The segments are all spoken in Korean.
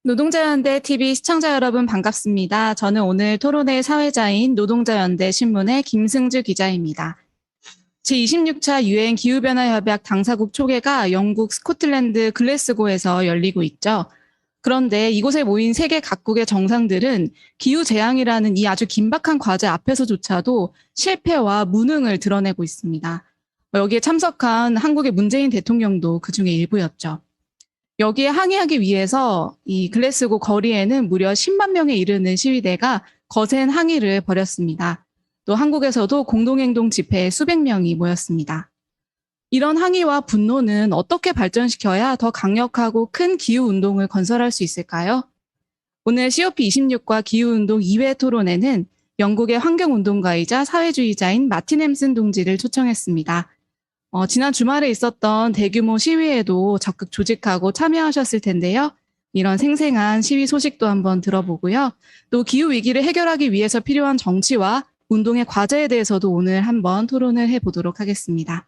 노동자연대 TV 시청자 여러분 반갑습니다. 저는 오늘 토론회 사회자인 노동자연대 신문의 김승주 기자입니다. 제26차 유엔 기후변화협약 당사국 초계가 영국 스코틀랜드 글래스고에서 열리고 있죠. 그런데 이곳에 모인 세계 각국의 정상들은 기후재앙이라는 이 아주 긴박한 과제 앞에서조차도 실패와 무능을 드러내고 있습니다. 여기에 참석한 한국의 문재인 대통령도 그중에 일부였죠. 여기에 항의하기 위해서 이 글래스고 거리에는 무려 10만 명에 이르는 시위대가 거센 항의를 벌였습니다. 또 한국에서도 공동행동 집회에 수백 명이 모였습니다. 이런 항의와 분노는 어떻게 발전시켜야 더 강력하고 큰 기후운동을 건설할 수 있을까요? 오늘 COP26과 기후운동 2회 토론회는 영국의 환경운동가이자 사회주의자인 마틴 햄슨 동지를 초청했습니다. 지난 주말에 있었던 대규모 시위에도 적극 조직하고 참여하셨을 텐데요. 이런 생생한 시위 소식도 한번 들어보고요. 또 기후위기를 해결하기 위해서 필요한 정치와 운동의 과제에 대해서도 오늘 한번 토론을 해보도록 하겠습니다.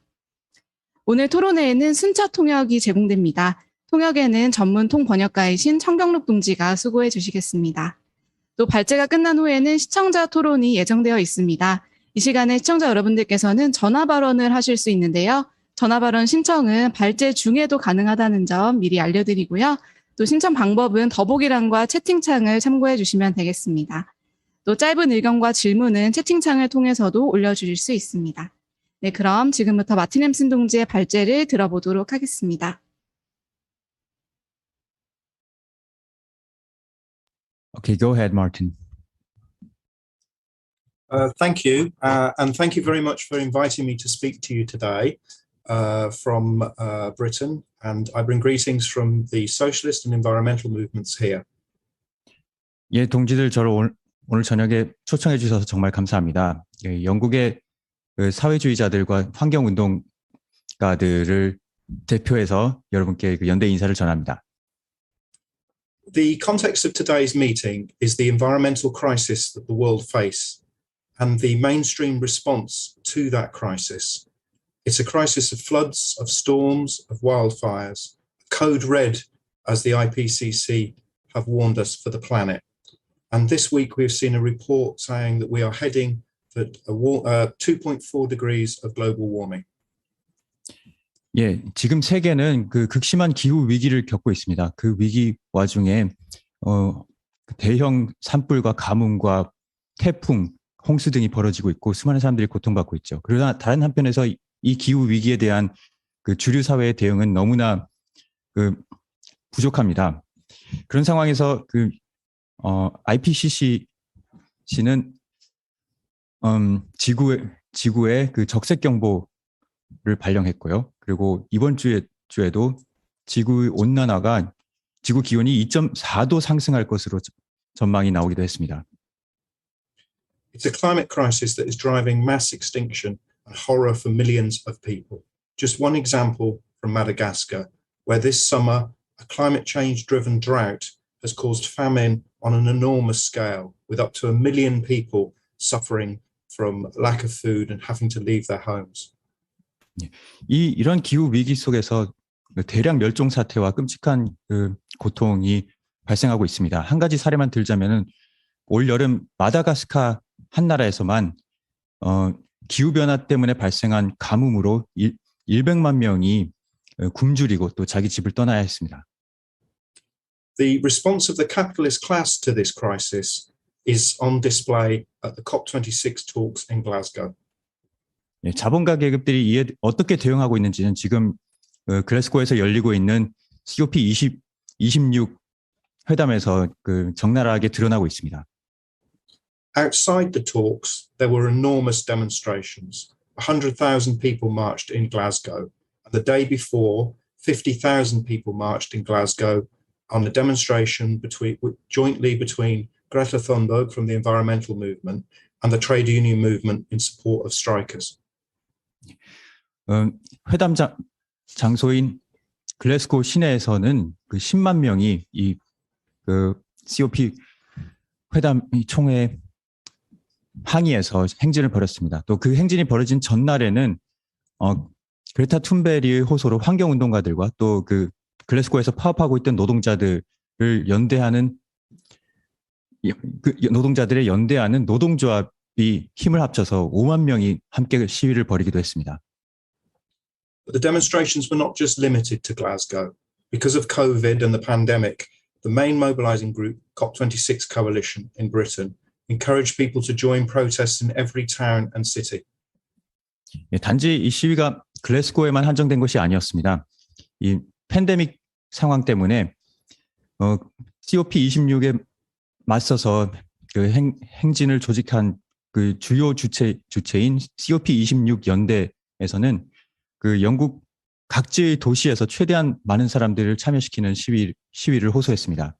오늘 토론회에는 순차 통역이 제공됩니다. 통역에는 전문 통번역가이신 청경록 동지가 수고해 주시겠습니다. 또 발제가 끝난 후에는 시청자 토론이 예정되어 있습니다. 이 시간에 시청자 여러분들께서는 전화 발언을 하실 수 있는데요. 전화 발언 신청은 발제 중에도 가능하다는 점 미리 알려드리고요. 또 신청 방법은 더보기란과 채팅창을 참고해 주시면 되겠습니다. 또 짧은 의견과 질문은 채팅창을 통해서도 올려주실 수 있습니다. 네, 그럼 지금부터 마틴 햄슨 동지의 발제를 들어보도록 하겠습니다. Okay, go ahead, Martin. Thank you, and thank you very much for inviting me to speak to you today from Britain, and I bring greetings from the socialist and environmental movements here. 예, 동지들 저를 오늘 저녁에 초청해 주셔서 정말 감사합니다. 예, 영국의 그 사회주의자들과 환경운동가들을 대표해서 여러분께 그 연대 인사를 전합니다. The context of today's meeting is the environmental crisis that the world faces and the mainstream response to that crisis. It's a crisis of floods, of storms, of wildfires, code red, as the IPCC have warned us, for the planet. And this week we've seen a report saying that we are heading for 2.4 degrees of global warming. 예, 지금 세계는 그 극심한 기후 위기를 겪고 있습니다. 그 위기 와중에 대형 산불과 가뭄과 태풍, 홍수 등이 벌어지고 있고 수많은 사람들이 고통받고 있죠. 그러나 다른 한편에서 이 기후 위기에 대한 그 주류 사회의 대응은 너무나 부족합니다. 그런 상황에서 IPCC는 지구의 그 적색 경보를 발령했고요. 그리고 이번 주에도 지구 온난화가 지구 기온이 2.4도 상승할 것으로 전망이 나오기도 했습니다. It's a climate crisis that is driving mass extinction and horror for millions of people. Just one example from Madagascar, where this summer a climate change-driven drought has caused famine on an enormous scale, with up to 1 million people suffering from lack of food and having to leave their homes. 이런 기후 위기 속에서 대량 멸종 사태와 끔찍한 고통이 발생하고 있습니다. 한 가지 사례만 들자면은 올 여름 마다가스카 한 나라에서만 기후 변화 때문에 발생한 가뭄으로 100만 명이 굶주리고 또 자기 집을 떠나야 했습니다. The response of the capitalist class to this crisis is on display at the COP26 talks in Glasgow. 예, 자본가 계급들이 이에 어떻게 대응하고 있는지는 지금 글래스고에서 열리고 있는 COP26 회담에서 적나라하게 드러나고 있습니다. Outside the talks, there were enormous demonstrations. 100,000 people marched in Glasgow. And the day before, 50,000 people marched in Glasgow on a demonstration jointly between Greta Thunberg from the environmental movement and the trade union movement in support of strikers. 회담 장소인 글래스고 시내에서는 10만 명이 이 COP 회담 총회 항의에서 행진을 벌였습니다. 또 그 행진이 벌어진 전날에는 그레타 툰베리의 호소로 환경운동가들과 또 글래스고에서 파업하고 있던 노동자들이 연대하는 노동자들의 연대하는 노동조합이 힘을 합쳐서 5만 명이 함께 시위를 벌이기도 했습니다. But the demonstrations were not just limited to Glasgow. Because of COVID and the pandemic, the main mobilising group, COP26 Coalition in Britain, encouraged people to join protests in every town and city. 단지 이 시위가 글래스고에만 한정된 것이 아니었습니다. 이 팬데믹 상황 때문에 COP26에 맞서서 그 행진을 조직한 그 주요 주체인 COP26 연대에서는 그 영국 각지의 도시에서 최대한 많은 사람들을 참여시키는 시위를 호소했습니다.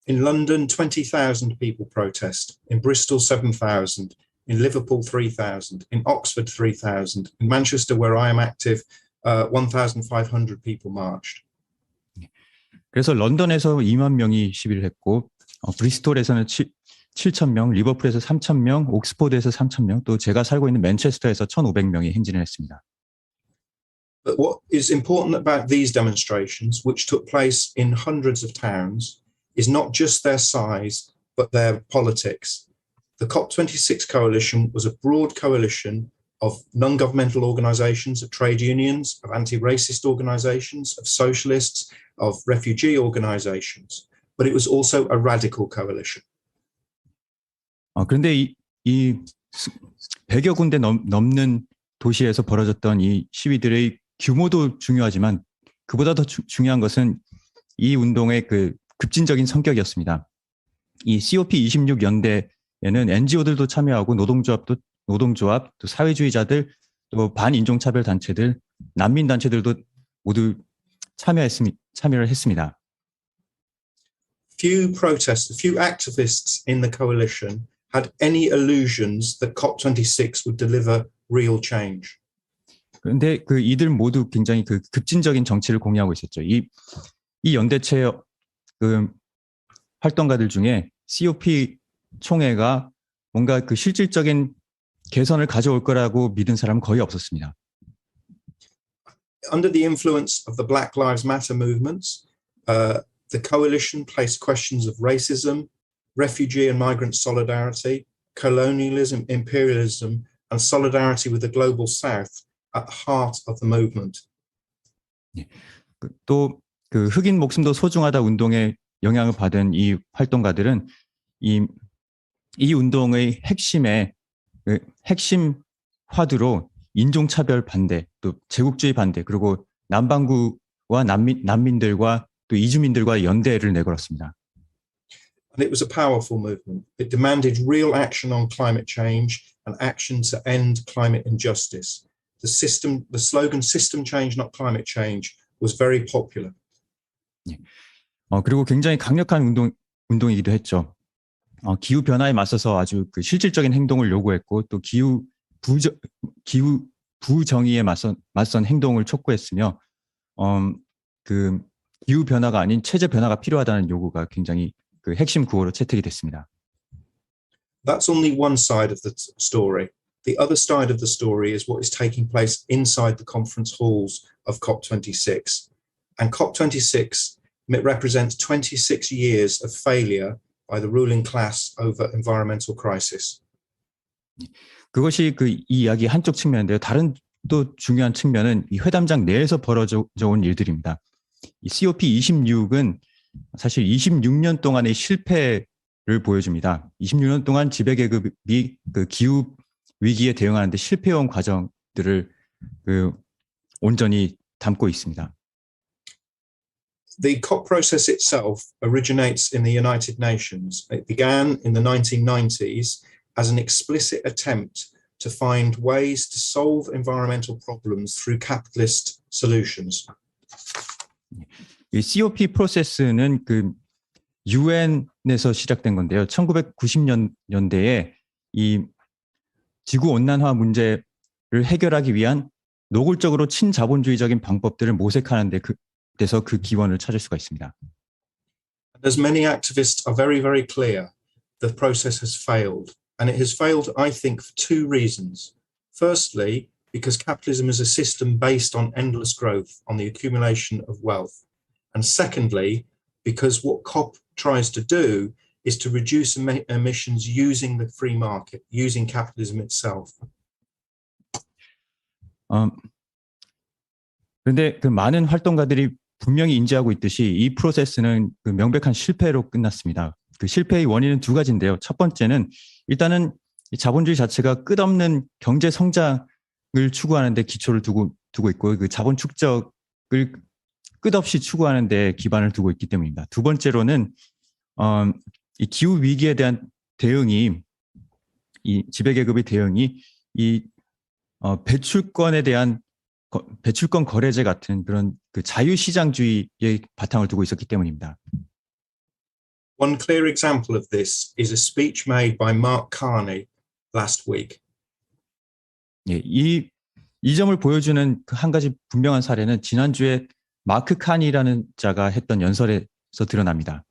In London, 20,000 people protest. In Bristol, 7,000. In Liverpool, 3,000. In Oxford, 3,000. In Manchester, where I am active, 1,500 people marched. 그래서 런던에서 2만 명이 시위를 했고, 브리스톨에서는 7,000명, 리버풀에서 3,000명, 옥스포드에서 3,000명, 또 제가 살고 있는 맨체스터에서 1,500명이 행진을 했습니다. But what is important about these demonstrations, which took place in hundreds of towns, is not just their size, but their politics. The COP26 coalition was a broad coalition of non-governmental organisations, of trade unions, of anti-racist organisations, of socialists, of refugee organisations, but it was also a radical coalition. 그런데 이 100여 군데 넘는 도시에서 벌어졌던 이 시위들의 규모도 중요하지만 그보다 더 중요한 것은 이 운동의 그 급진적인 성격이었습니다. 이 COP26 연대에는 NGO들도 참여하고 노동조합, 또 사회주의자들, 또 반인종차별 단체들, 난민 단체들도 모두 참여를 했습니다. Few activists in the coalition had any illusions that COP26 would deliver real change. 그런데 이들 모두 굉장히 그 급진적인 정치를 공유하고 있었죠. 이 연대체 그 활동가들 중에 COP 총회가 뭔가 그 실질적인 개선을 가져올 거라고 믿은 사람은 거의 없었습니다. Under the influence of the Black Lives Matter movements, the coalition placed questions of racism, refugee and migrant solidarity, colonialism, imperialism, and solidarity with the global South at the heart of the movement. 또 그 흑인 목숨도 소중하다 운동에 영향을 받은 이 활동가들은 이 운동의 핵심 화두로 인종차별 반대, 또 제국주의 반대, 그리고 남반구와 난민들과 또 이주민들과 연대를 내걸었습니다. And it was a powerful movement. It demanded real action on climate change and action to end climate injustice. The slogan "System change, not climate change" was very popular. 그리고 굉장히 강력한 운동이기도 했죠. 기후 변화에 맞서서 아주 그 실질적인 행동을 요구했고 또 기후 부정의에 맞선 행동을 촉구했으며 그 기후 변화가 아닌 체제 변화가 필요하다는 요구가 굉장히 그 핵심 구호로 채택이 됐습니다. That's only one side of the story. The other side of the story is what is taking place inside the conference halls of COP26. And COP26 represents 26 years of failure by the ruling class over environmental crisis. 그것이 이 이야기 한쪽 측면인데요. 다른 또 중요한 측면은 이 회담장 내에서 벌어져 온 일들입니다. 이 COP26은 사실 26년 동안의 실패를 보여줍니다. 26년 동안 지배계급이 그 기후 위기에 대응하는데 실패해온 과정들을 온전히 담고 있습니다. The COP process itself originates in the United Nations. It began in the 1990s as an explicit attempt to find ways to solve environmental problems through capitalist solutions. 이 COP 프로세스는 그 UN에서 시작된 건데요. 1990년대에 이 지구 온난화 문제를 해결하기 위한 노골적으로 친자본주의적인 방법들을 모색하는 데서 그 기원을 찾을 수가 있습니다. As many activists are very, very clear, the process has failed. And it has failed, I think, for two reasons. Firstly, because capitalism is a system based on endless growth, on the accumulation of wealth. And secondly, because what COP tries to do is to reduce emissions using the free market, using capitalism itself. 그런데 그 많은 활동가들이 분명히 인지하고 있듯이 이 프로세스는 그 명백한 실패로 끝났습니다. 그 실패의 원인은 두 가지인데요. 첫 번째는 일단은 이 자본주의 자체가 끝없는 경제 성장을 추구하는 데 기초를 두고 있고 그 자본 축적을 끝없이 추구하는 데 기반을 두고 있기 때문입니다. 두 번째로는 이 기후 위기에 대한 대응이 이 지배계급의 대응이 이 배출권에 대한 배출권 거래제 같은 그런 그 자유시장주의의 바탕을 두고 있었기 때문입니다. One clear example of this is a speech made by Mark Carney last week. 예, 이 점을 보여주는 그 한 가지 분명한 사례는 지난주에 마크 카니라는 자가 했던 연설에서 드러납니다.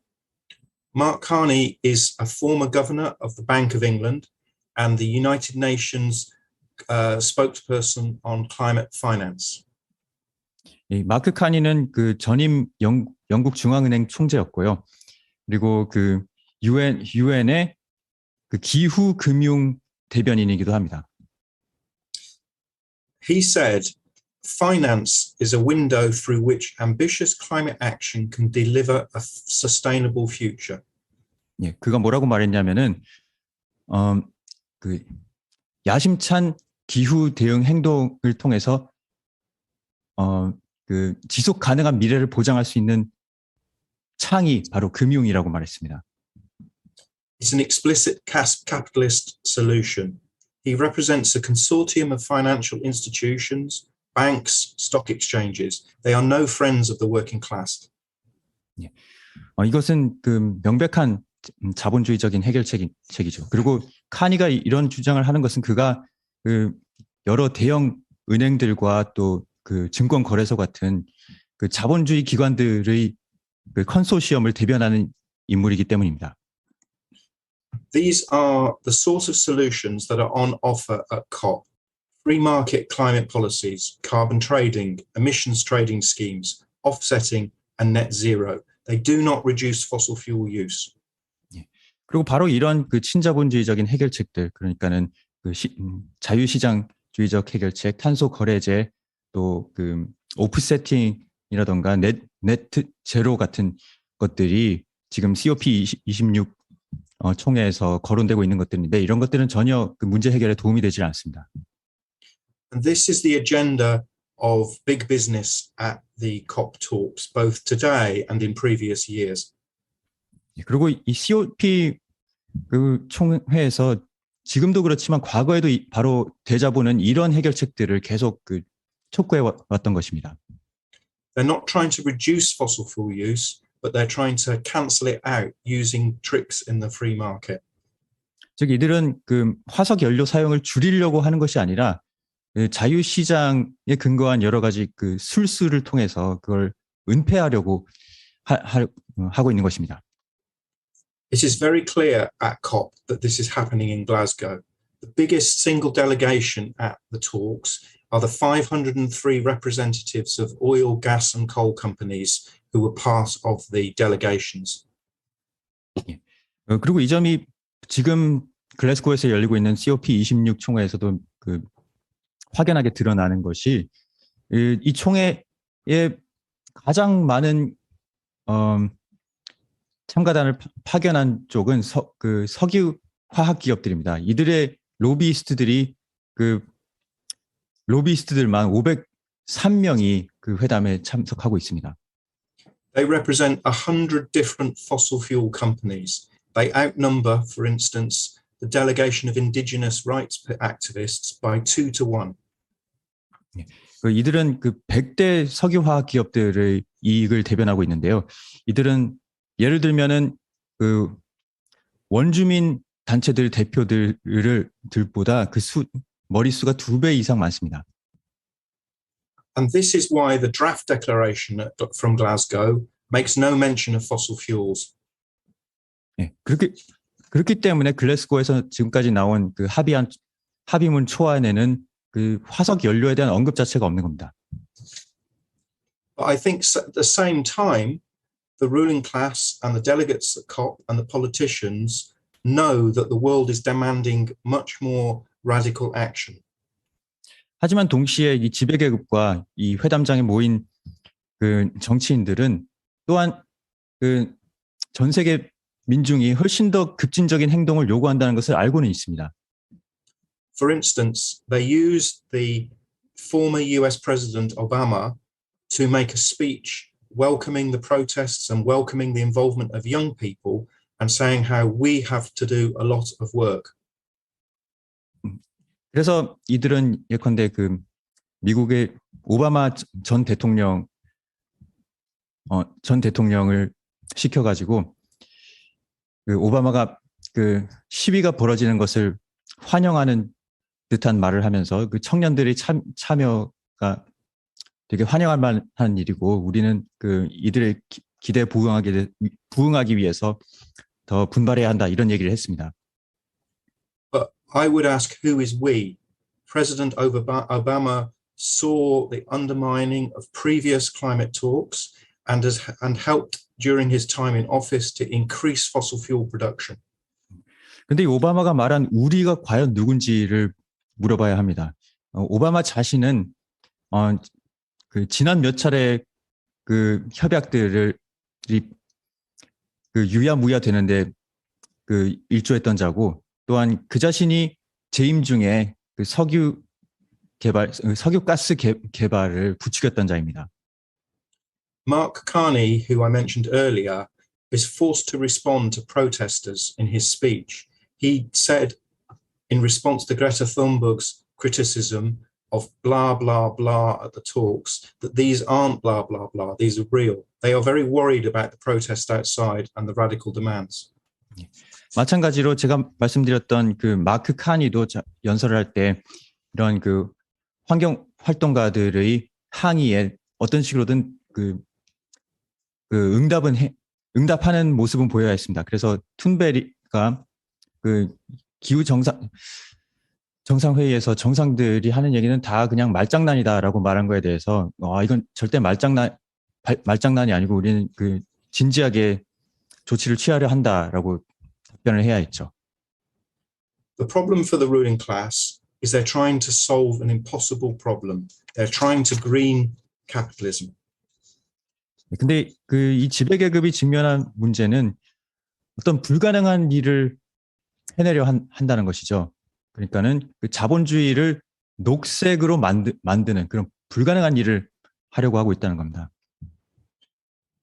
Mark Carney is a former governor of the Bank of England and the United Nations spokesperson on climate finance. 이 마크 카니는 그 전임 영국 중앙은행 총재였고요. 그리고 그 유엔의 그 기후 금융 대변인이기도 합니다. He said, finance is a window through which ambitious climate action can deliver a sustainable future. 예, 그가 뭐라고 말했냐면은 그 야심찬 기후 대응 행동을 통해서 그 지속 가능한 미래를 보장할 수 있는 창이 바로 금융이라고 말했습니다. It's an explicit capitalist solution. He represents a consortium of financial institutions, banks, stock exchanges. They are no friends of the working class. 예. 이것은 그 명백한 자본주의적인 해결책이죠. 그리고 카니가 이런 주장을 하는 것은 그가 그 여러 대형 은행들과 또 그 증권 거래소 같은 그 자본주의 기관들의 그 컨소시엄을 대변하는 인물이기 때문입니다. These are the sort of solutions that are on offer at COP. Free market climate policies, carbon trading, emissions trading schemes, offsetting and net zero. They do not reduce fossil fuel use. 그리고 바로 이런 그 친자본주의적인 해결책들, 그러니까는 그 자유시장주의적 해결책, 탄소 거래제, 또 그 오프세팅이라던가 네트 제로 같은 것들이 지금 COP26 총회에서 거론되고 있는 것들인데 이런 것들은 전혀 그 문제 해결에 도움이 되질 않습니다. And this is the agenda of big business at the COP talks, both today and in previous years. 그리고 이 COP 그 총회에서 지금도 그렇지만 과거에도 바로 대자본은 이런 해결책들을 계속 그 촉구해 왔던 것입니다. They're not trying to reduce fossil fuel use, but they're trying to cancel it out using tricks in the free market. 즉 이들은 그 화석 연료 사용을 줄이려고 하는 것이 아니라 자유시장에 근거한 여러 가지 그 술수를 통해서 그걸 은폐하려고 하고 있는 것입니다. It is very clear at COP that this is happening in Glasgow. The biggest single delegation at the talks are the 503 representatives of oil, gas and coal companies who were part of the delegations. 그리고 이 점이 지금 글래스고에서 열리고 있는 COP26 총회에서도 그 확연하게 드러나는 것이 이 총회에 가장 많은 참가단을 파견한 쪽은 그 석유 화학 기업들입니다. 이들의 로비이스트들만 503명이 그 회담에 참석하고 있습니다. They represent 100 different fossil fuel companies. They outnumber, for instance, the delegation of indigenous rights activists by 2-1. 이들은 그 100대 석유화학 기업들의 이익을 대변하고 있는데요. 이들은 예를 들면은 그 원주민 단체들 대표들보다 그 머릿수가 2배 이상 많습니다. And this is why the draft declaration from Glasgow makes no mention of fossil fuels. 네, 그렇기 때문에 글래스고에서 지금까지 나온 그 합의문 초안에는 그 화석 연료에 대한 언급 자체가 없는 겁니다. But I think at the same time, the ruling class and the delegates at COP and the politicians know that the world is demanding much more radical action. 하지만 동시에 이 지배계급과 이 회담장에 모인 그 정치인들은 또한 그 전 세계 민중이 훨씬 더 급진적인 행동을 요구한다는 것을 알고는 있습니다. For instance, they used the former US President Obama to make a speech welcoming the protests and welcoming the involvement of young people and saying how we have to do a lot of work. 그래서 이들은 예컨대 그 미국의 오바마 전 대통령을 시켜가지고 그 오바마가 그 시위가 벌어지는 것을 환영하는 듯한 말을 하면서 그 청년들의 참여가 되게 환영할 만한 일이고 우리는 그 이들의 기대에 부응하기 위해서 더 분발해야 한다 이런 얘기를 했습니다. But I would ask, who is we? President Obama saw the undermining of previous climate talks and helped during his time in office to increase fossil fuel production. 근데 이 오바마가 말한 우리가 과연 누군지를 물어봐야 합니다. 오바마 자신은 그 지난 몇 차례 그 협약들을 그 유야무야 되는데 그 일조했던 자고 또한 그 자신이 재임 중에 그 석유가스 개발을 부추겼던 자입니다. Mark Carney, who I mentioned earlier, is forced to respond to protesters in his speech. He said, in response to Greta Thunberg's criticism of blah, blah, blah at the talks, that these aren't blah, blah, blah, these are real. They are very worried about the protest outside and the radical demands. 마찬가지로 제가 말씀드렸던 그 마크 카니도 연설을 할 때 이런 그 환경 활동가들의 항의에 어떤 식으로든 응답하는 모습은 보여야 했습니다. 그래서 툰베리가 그 기후 정상회의에서 정상들이 하는 얘기는 다 그냥 말장난이다라고 말한 거에 대해서 이건 절대 말장난이 아니고 우리는 그 진지하게 조치를 취하려 한다라고 답변을 해야 했죠. The problem for the ruling class is they're trying to solve an impossible problem. They're trying to green capitalism. 근데 이 지배계급이 직면한 문제는 어떤 불가능한 일을 해내려 한다는 것이죠. 그러니까는 그 자본주의를 녹색으로 만드는 그런 불가능한 일을 하려고 하고 있다는 겁니다.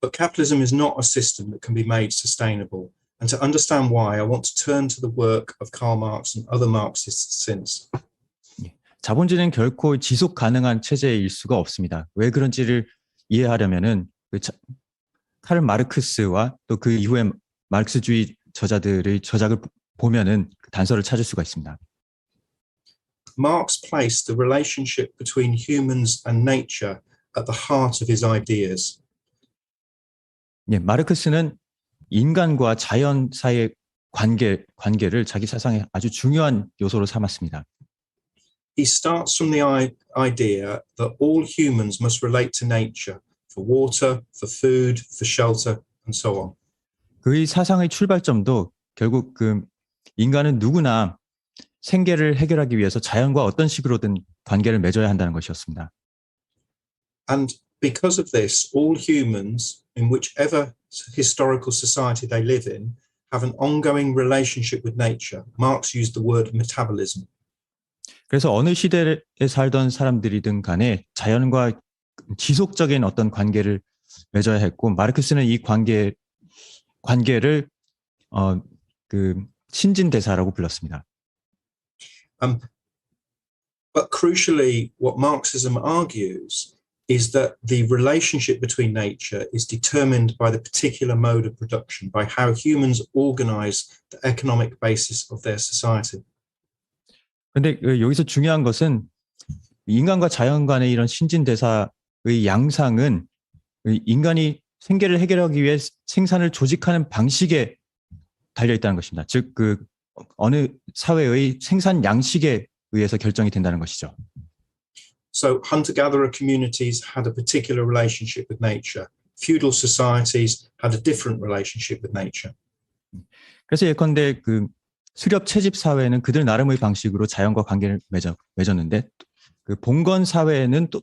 But capitalism is not a system that can be made sustainable. And to understand why, I want to turn to the work of Karl Marx and other Marxists since. 자본주의는 결코 지속 가능한 체제일 수가 없습니다. 왜 그런지를 이해하려면은 카를 마르크스와 또 그 이후에 마르크스주의 저자들의 저작을 보면은 그 단서를 찾을 수가 있습니다. Marx placed the relationship between humans and nature at the heart of his ideas. 마르크스는 인간과 자연 사이의 관계를 자기 사상의 아주 중요한 요소로 삼았습니다. He starts from the idea that all humans must relate to nature for water, for food, for shelter, and so on. 그의 사상의 출발점도 결국 그 인간은 누구나 생계를 해결하기 위해서 자연과 어떤 식으로든 관계를 맺어야 한다는 것이었습니다. And because of this, all humans, in whichever historical society they live in, have an ongoing relationship with nature. Marx used the word metabolism. 그래서 어느 시대에 살던 사람들이든 간에 자연과 지속적인 어떤 관계를 맺어야 했고 마르크스는 이 관계를 그 신진대사라고 불렀습니다. But crucially, what Marxism argues is that the relationship between nature is determined by the particular mode of production, by how humans organize the economic basis of their society. 그런데 여기서 중요한 것은 인간과 자연 간의 이런 신진대사의 양상은 인간이 생계를 해결하기 위해 생산을 조직하는 방식에 달려 있다는 것입니다. 즉, 그 어느 사회의 생산 양식에 의해서 결정이 된다는 것이죠. So hunter-gatherer communities had a particular relationship with nature. feudal societies had a different relationship with nature. 그래서 예컨대 그 수렵 채집 사회는 그들 나름의 방식으로 자연과 관계를 맺었는데 그 봉건 사회는 또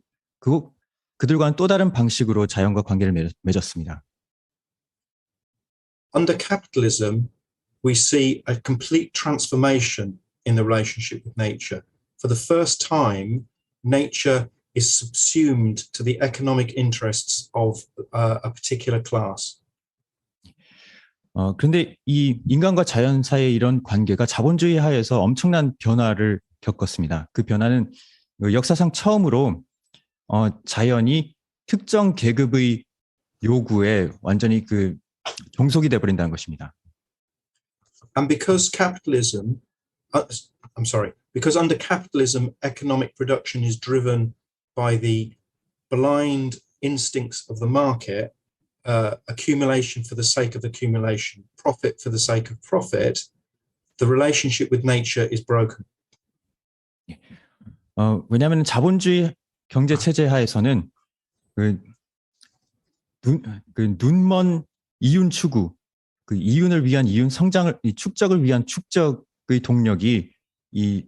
그들과는 또 다른 방식으로 자연과 관계를 맺었습니다. Under capitalism, we see a complete transformation in the relationship with nature. For the first time, nature is subsumed to the economic interests of a particular class. 그런데 이 인간과 자연 사이의 이런 관계가 자본주의 하에서 엄청난 변화를 겪었습니다. 그 변화는 역사상 처음으로 자연이 특정 계급의 요구에 완전히 그 종속이 돼버린다는 것입니다. And because because under capitalism, economic production is driven by the blind instincts of the market, accumulation for the sake of accumulation, profit for the sake of profit, the relationship with nature is broken. 왜냐하면 자본주의 경제 체제 하에서는 눈먼 이윤 추구, 그 이윤을 위한 이윤 성장을, 이 축적을 위한 축적의 동력이 이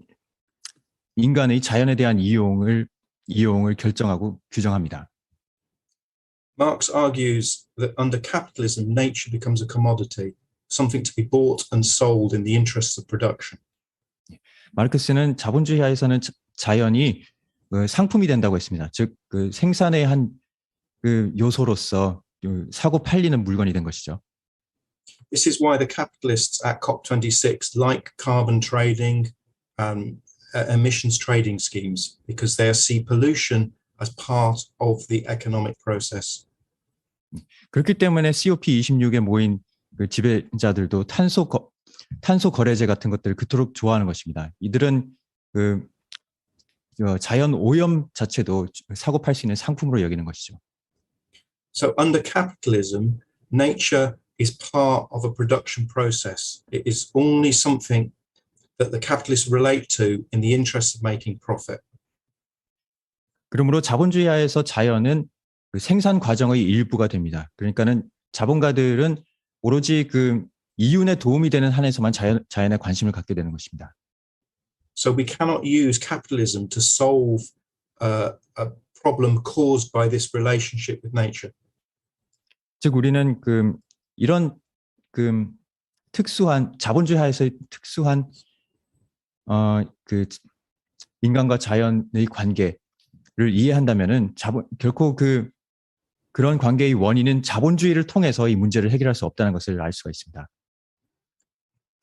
인간의 자연에 대한 이용을 결정하고 규정합니다. Marx argues that under capitalism, nature becomes a commodity, something to be bought and sold in the interests of production. 마르크스는 자본주의 하에서는 자연이 상품이 된다고 했습니다. 즉, 그 생산의 한 그 요소로서 사고 팔리는 물건이 된 것이죠. This is why the capitalists at COP26 like carbon trading and emissions trading schemes, because they see pollution as part of the economic process. 그렇기 때문에 COP26에 모인 그 지배자들도 탄소 거래제 같은 것들을 그토록 좋아하는 것입니다. 이들은 그 자연 오염 자체도 사고 팔 수 있는 상품으로 여기는 것이죠. So under capitalism, nature is part of a production process. It is only something that the capitalists relate to in the interest of making profit. 그러므로 자본주의 하에서 자연은 그 생산 과정의 일부가 됩니다. 그러니까는 자본가들은 오로지 그 이윤에 도움이 되는 한에서만 자연에 관심을 갖게 되는 것입니다. So we cannot use capitalism to solve a problem caused by this relationship with nature. 즉 우리는 그 이런 그 특수한 자본주의 하에서의 특수한 그 인간과 자연의 관계를 이해한다면은 결코 그런 관계의 원인은 자본주의를 통해서 이 문제를 해결할 수 없다는 것을 알 수가 있습니다.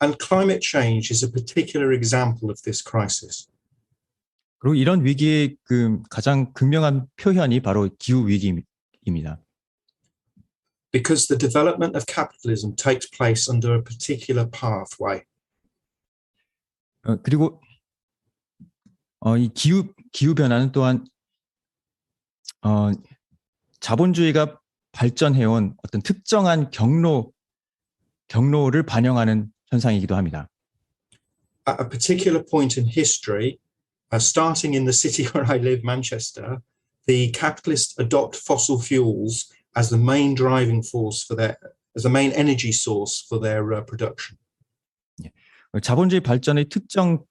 And climate change is a particular example of this crisis. 그리고 이런 위기의 그 가장 극명한 표현이 바로 기후 위기입니다. Because the development of capitalism takes place under a particular pathway. 그리고 이 기후 변화는 또한 자본주의가 발전해온 어떤 특정한 경로를 반영하는 현상이기도 합니다. At a particular point in history, starting in the city where I live, Manchester, the capitalists adopt fossil fuels as the main driving force as the main energy source for their production. 자본주의 발전의 특정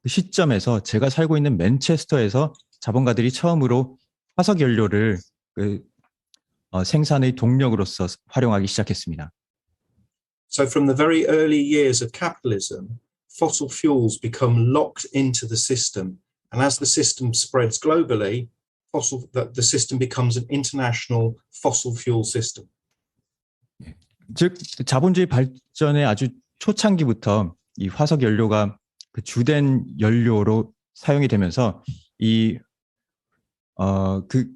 시점에서 제가 살고 있는 맨체스터에서 자본가들이 처음으로 화석 연료를 생산의 동력으로서 활용하기 시작했습니다. So from the very early years of capitalism, fossil fuels become locked into the system, and as the system spreads globally, the system becomes an international fossil fuel system. 즉 자본주의 발전의 아주 초창기부터 이 화석 연료가 그 주된 연료로 사용이 되면서 그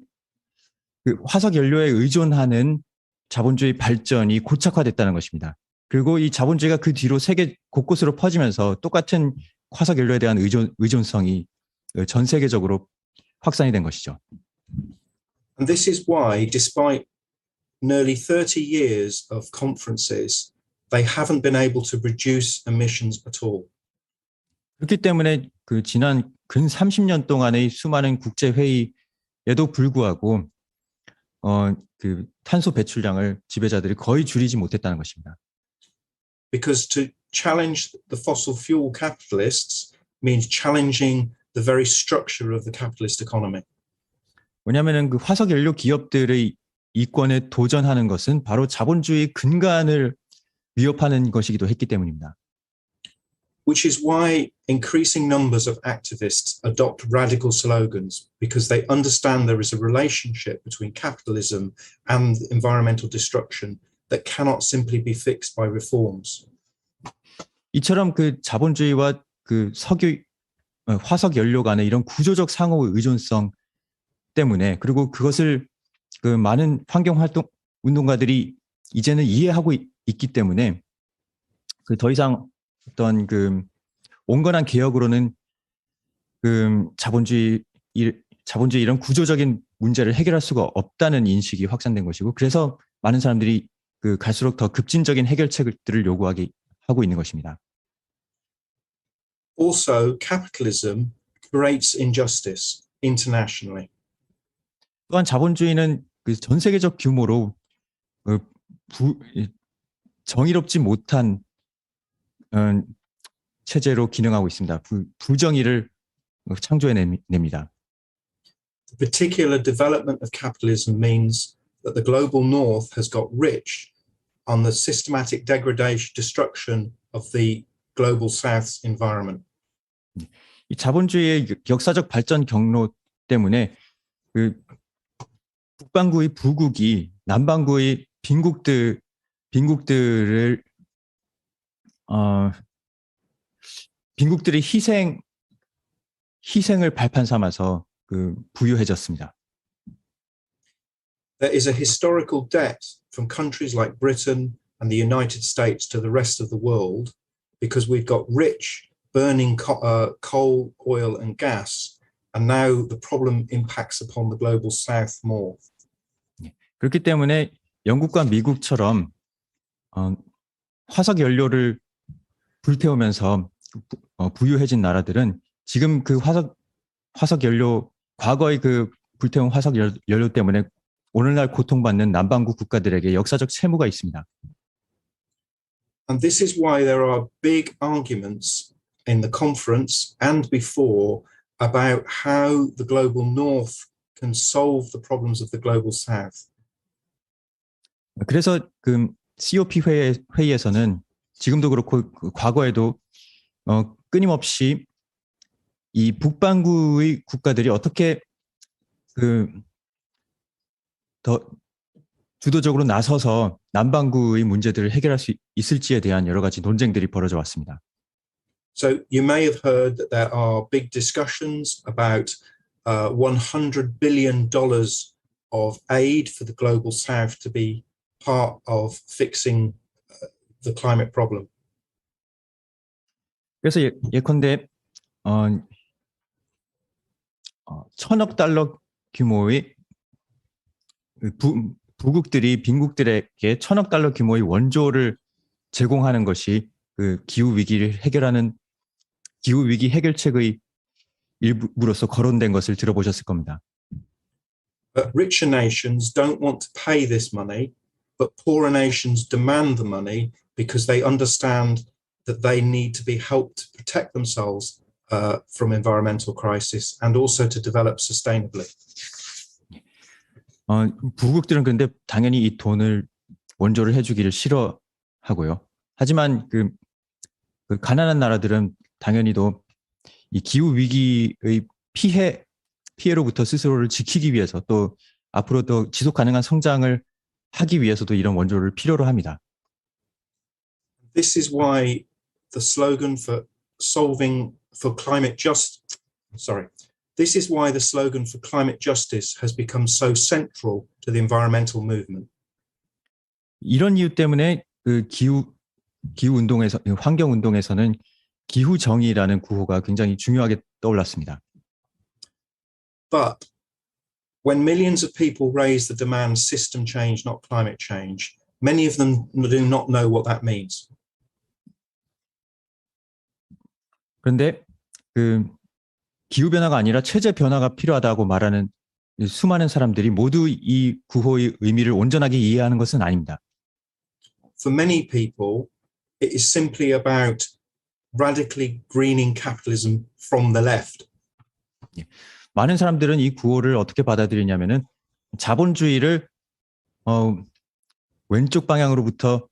화석 연료에 의존하는 자본주의 발전이 고착화됐다는 것입니다. 그리고 이 자본주의가 그 뒤로 세계 곳곳으로 퍼지면서 똑같은 화석 연료에 대한 의존성이 전 세계적으로 확산이 된 것이죠. And this is why, despite nearly 30 years of conferences, they haven't been able to reduce emissions at all. 그렇기 때문에 그 지난 근 30년 동안의 수많은 국제 회의에도 불구하고 그 탄소 배출량을 지배자들이 거의 줄이지 못했다는 것입니다. Because to challenge the fossil fuel capitalists means challenging the very structure of the capitalist economy. 왜냐하면 그 화석 연료 기업들의 이권에 도전하는 것은 바로 자본주의 근간을 위협하는 것이기도 했기 때문입니다. Which is why increasing numbers of activists adopt radical slogans, because they understand there is a relationship between capitalism and environmental destruction that cannot simply be fixed by reforms. 이처럼 그 자본주의와 그 화석 연료 간의 이런 구조적 상호 의존성 때문에, 그리고 그것을 그 많은 환경 활동 운동가들이 이제는 이해하고 있기 때문에 그 더 이상 어떤 그 온건한 개혁으로는 그 자본주의 이런 구조적인 문제를 해결할 수가 없다는 인식이 확산된 것이고, 그래서 많은 사람들이 그 갈수록 더 급진적인 해결책들을 하고 있는 것입니다. Also, capitalism creates injustice internationally. 또한 자본주의는 그 전 세계적 규모로 정의롭지 못한 체제로 기능하고 있습니다. 부정의를 창조해냅니다. The particular development of capitalism means that the global north has got rich on the systematic degradation, destruction of the global south's environment. 이 자본주의의 역사적 발전 경로 때문에 그 북반구의 부국이 남반구의 빈국들의 희생을 발판 삼아서 그 부유해졌습니다. There is a historical debt from countries like Britain and the United States to the rest of the world because we've got rich burning coal, oil and gas, and now the problem impacts upon the global south more. 그렇기 때문에 영국과 미국처럼 화석 연료를 불태우면서 부유해진 나라들은 지금 그 화석 연료, 과거의 그 불태운 화석 연료 때문에 오늘날 고통받는 남반구 국가들에게 역사적 채무가 있습니다. And this is why there are big arguments in the conference and before about how the global north can solve the problems of the global south. 그래서 그 COP 회의에서는 지금도 그렇고 과거에도 끊임없이 이 북반구의 국가들이 어떻게 그 더 주도적으로 나서서 남반구의 문제들을 해결할 수 있을지에 대한 여러 가지 논쟁들이 벌어져 왔습니다. So you may have heard that there are big discussions about $100 billion of aid for the global south to be part of fixing the climate problem. 그래서 예컨대 $1,000억 규모의 부국들이 빈국들에게 $1,000억 규모의 원조를 제공하는 것이 그 기후 위기 해결책의 일부로서 거론된 것을 들어보셨을 겁니다. But richer nations don't want to pay this money, but poorer nations demand the money because they understand that they need to be helped to protect themselves from environmental crisis and also to develop sustainably. 부국들은 그런데 당연히 이 돈을 원조를 해주기를 싫어하고요. 하지만 그 가난한 나라들은 당연히도 이 기후 위기의 피해로부터 스스로를 지키기 위해서 또 앞으로 더 지속 가능한 성장을 하기 위해서도 이런 원조를 필요로 합니다. This is why the slogan for This is why the slogan for climate justice has become so central to the environmental movement. 이런 이유 때문에 그 환경 운동에서는 기후 정의라는 구호가 굉장히 중요하게 떠올랐습니다. But when millions of people raise the demand system change, not climate change, many of them do not know what that means. 그런데 그 기후 변화가 아니라 체제 변화가 필요하다고 말하는 수많은 사람들이 모두 이 구호의 의미를 온전하게 이해하는 것은 아닙니다. For many people, it is simply about radically greening capitalism from the left. 많은 사람들은 이 구호를 어떻게 받아들이냐면은 자본주의를 왼쪽 방향으로부터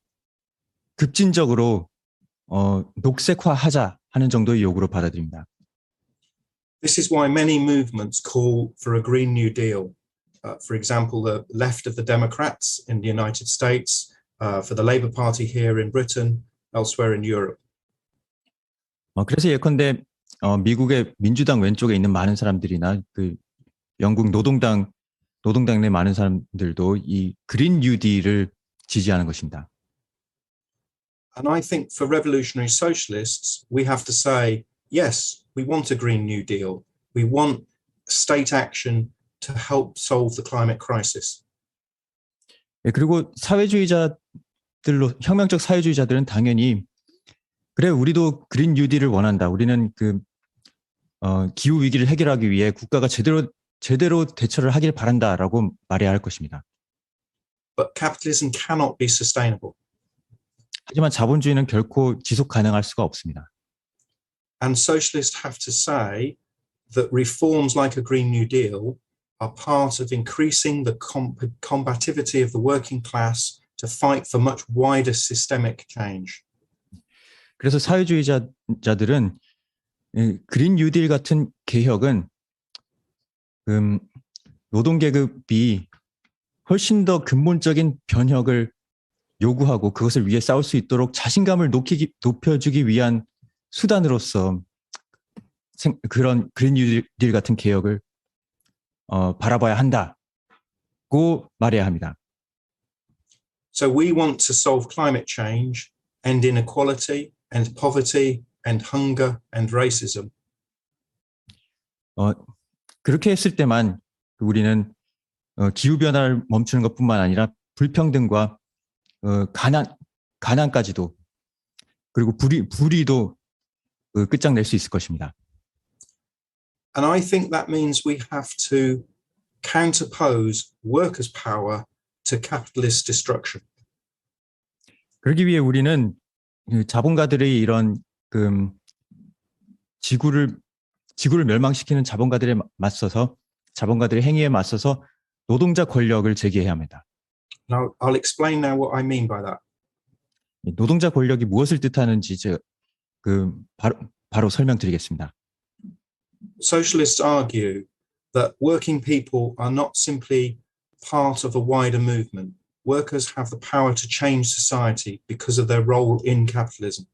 급진적으로 녹색화하자 하는 정도의 요구로 받아들입니다. This is why many movements call for a Green New Deal. For example, the left of the Democrats in the United States, for the Labour Party here in Britain, elsewhere in Europe. 그래서 예컨대 미국의 민주당 왼쪽에 있는 많은 사람들이나 그 영국 노동당 내 많은 사람들도 이 그린 뉴딜을 지지하는 것입니다. And I think for revolutionary socialists, we have to say, yes, we want a Green New Deal. We want state action to help solve the climate crisis. 그리고 혁명적 사회주의자들은 당연히 그래 우리도 그린 뉴딜을 원한다. 우리는 그 기후 위기를 해결하기 위해 국가가 제대로 대처를 하길 바란다라고 말해야 할 것입니다. But capitalism cannot be sustainable. 하지만 자본주의는 결코 지속 가능할 수가 없습니다. And socialists have to say that reforms like a Green New Deal are part of increasing the combativity of the working class to fight for much wider systemic change. 그래서 사회주의자들은 그린 뉴딜 같은 개혁은 노동계급이 훨씬 더 근본적인 변혁을 요구하고 그것을 위해 싸울 수 있도록 자신감을 높여주기 위한 수단으로서 그런 그린 뉴딜 같은 개혁을 바라봐야 한다고 말해야 합니다. So we want to solve climate change, end inequality, end poverty, end hunger, end racism. 그렇게 했을 때만 우리는 기후변화를 멈추는 것뿐만 아니라 불평등과 가난까지도 그리고 불의도 끝장낼 수 있을 것입니다. And I think that means we have to counterpose workers' power to capitalist destruction. 그러기 위해 우리는 자본가들의 이런 지구를 멸망시키는 자본가들의 행위에 맞서서 노동자 권력을 제기해야 합니다. Now, I'll explain now what I mean by that. 노동자 권력이 무엇을 뜻하는지 바로 설명드리겠습니다. Socialists argue that working people are not simply part of a wider movement. Workers have the power to change society because of their role in capitalism.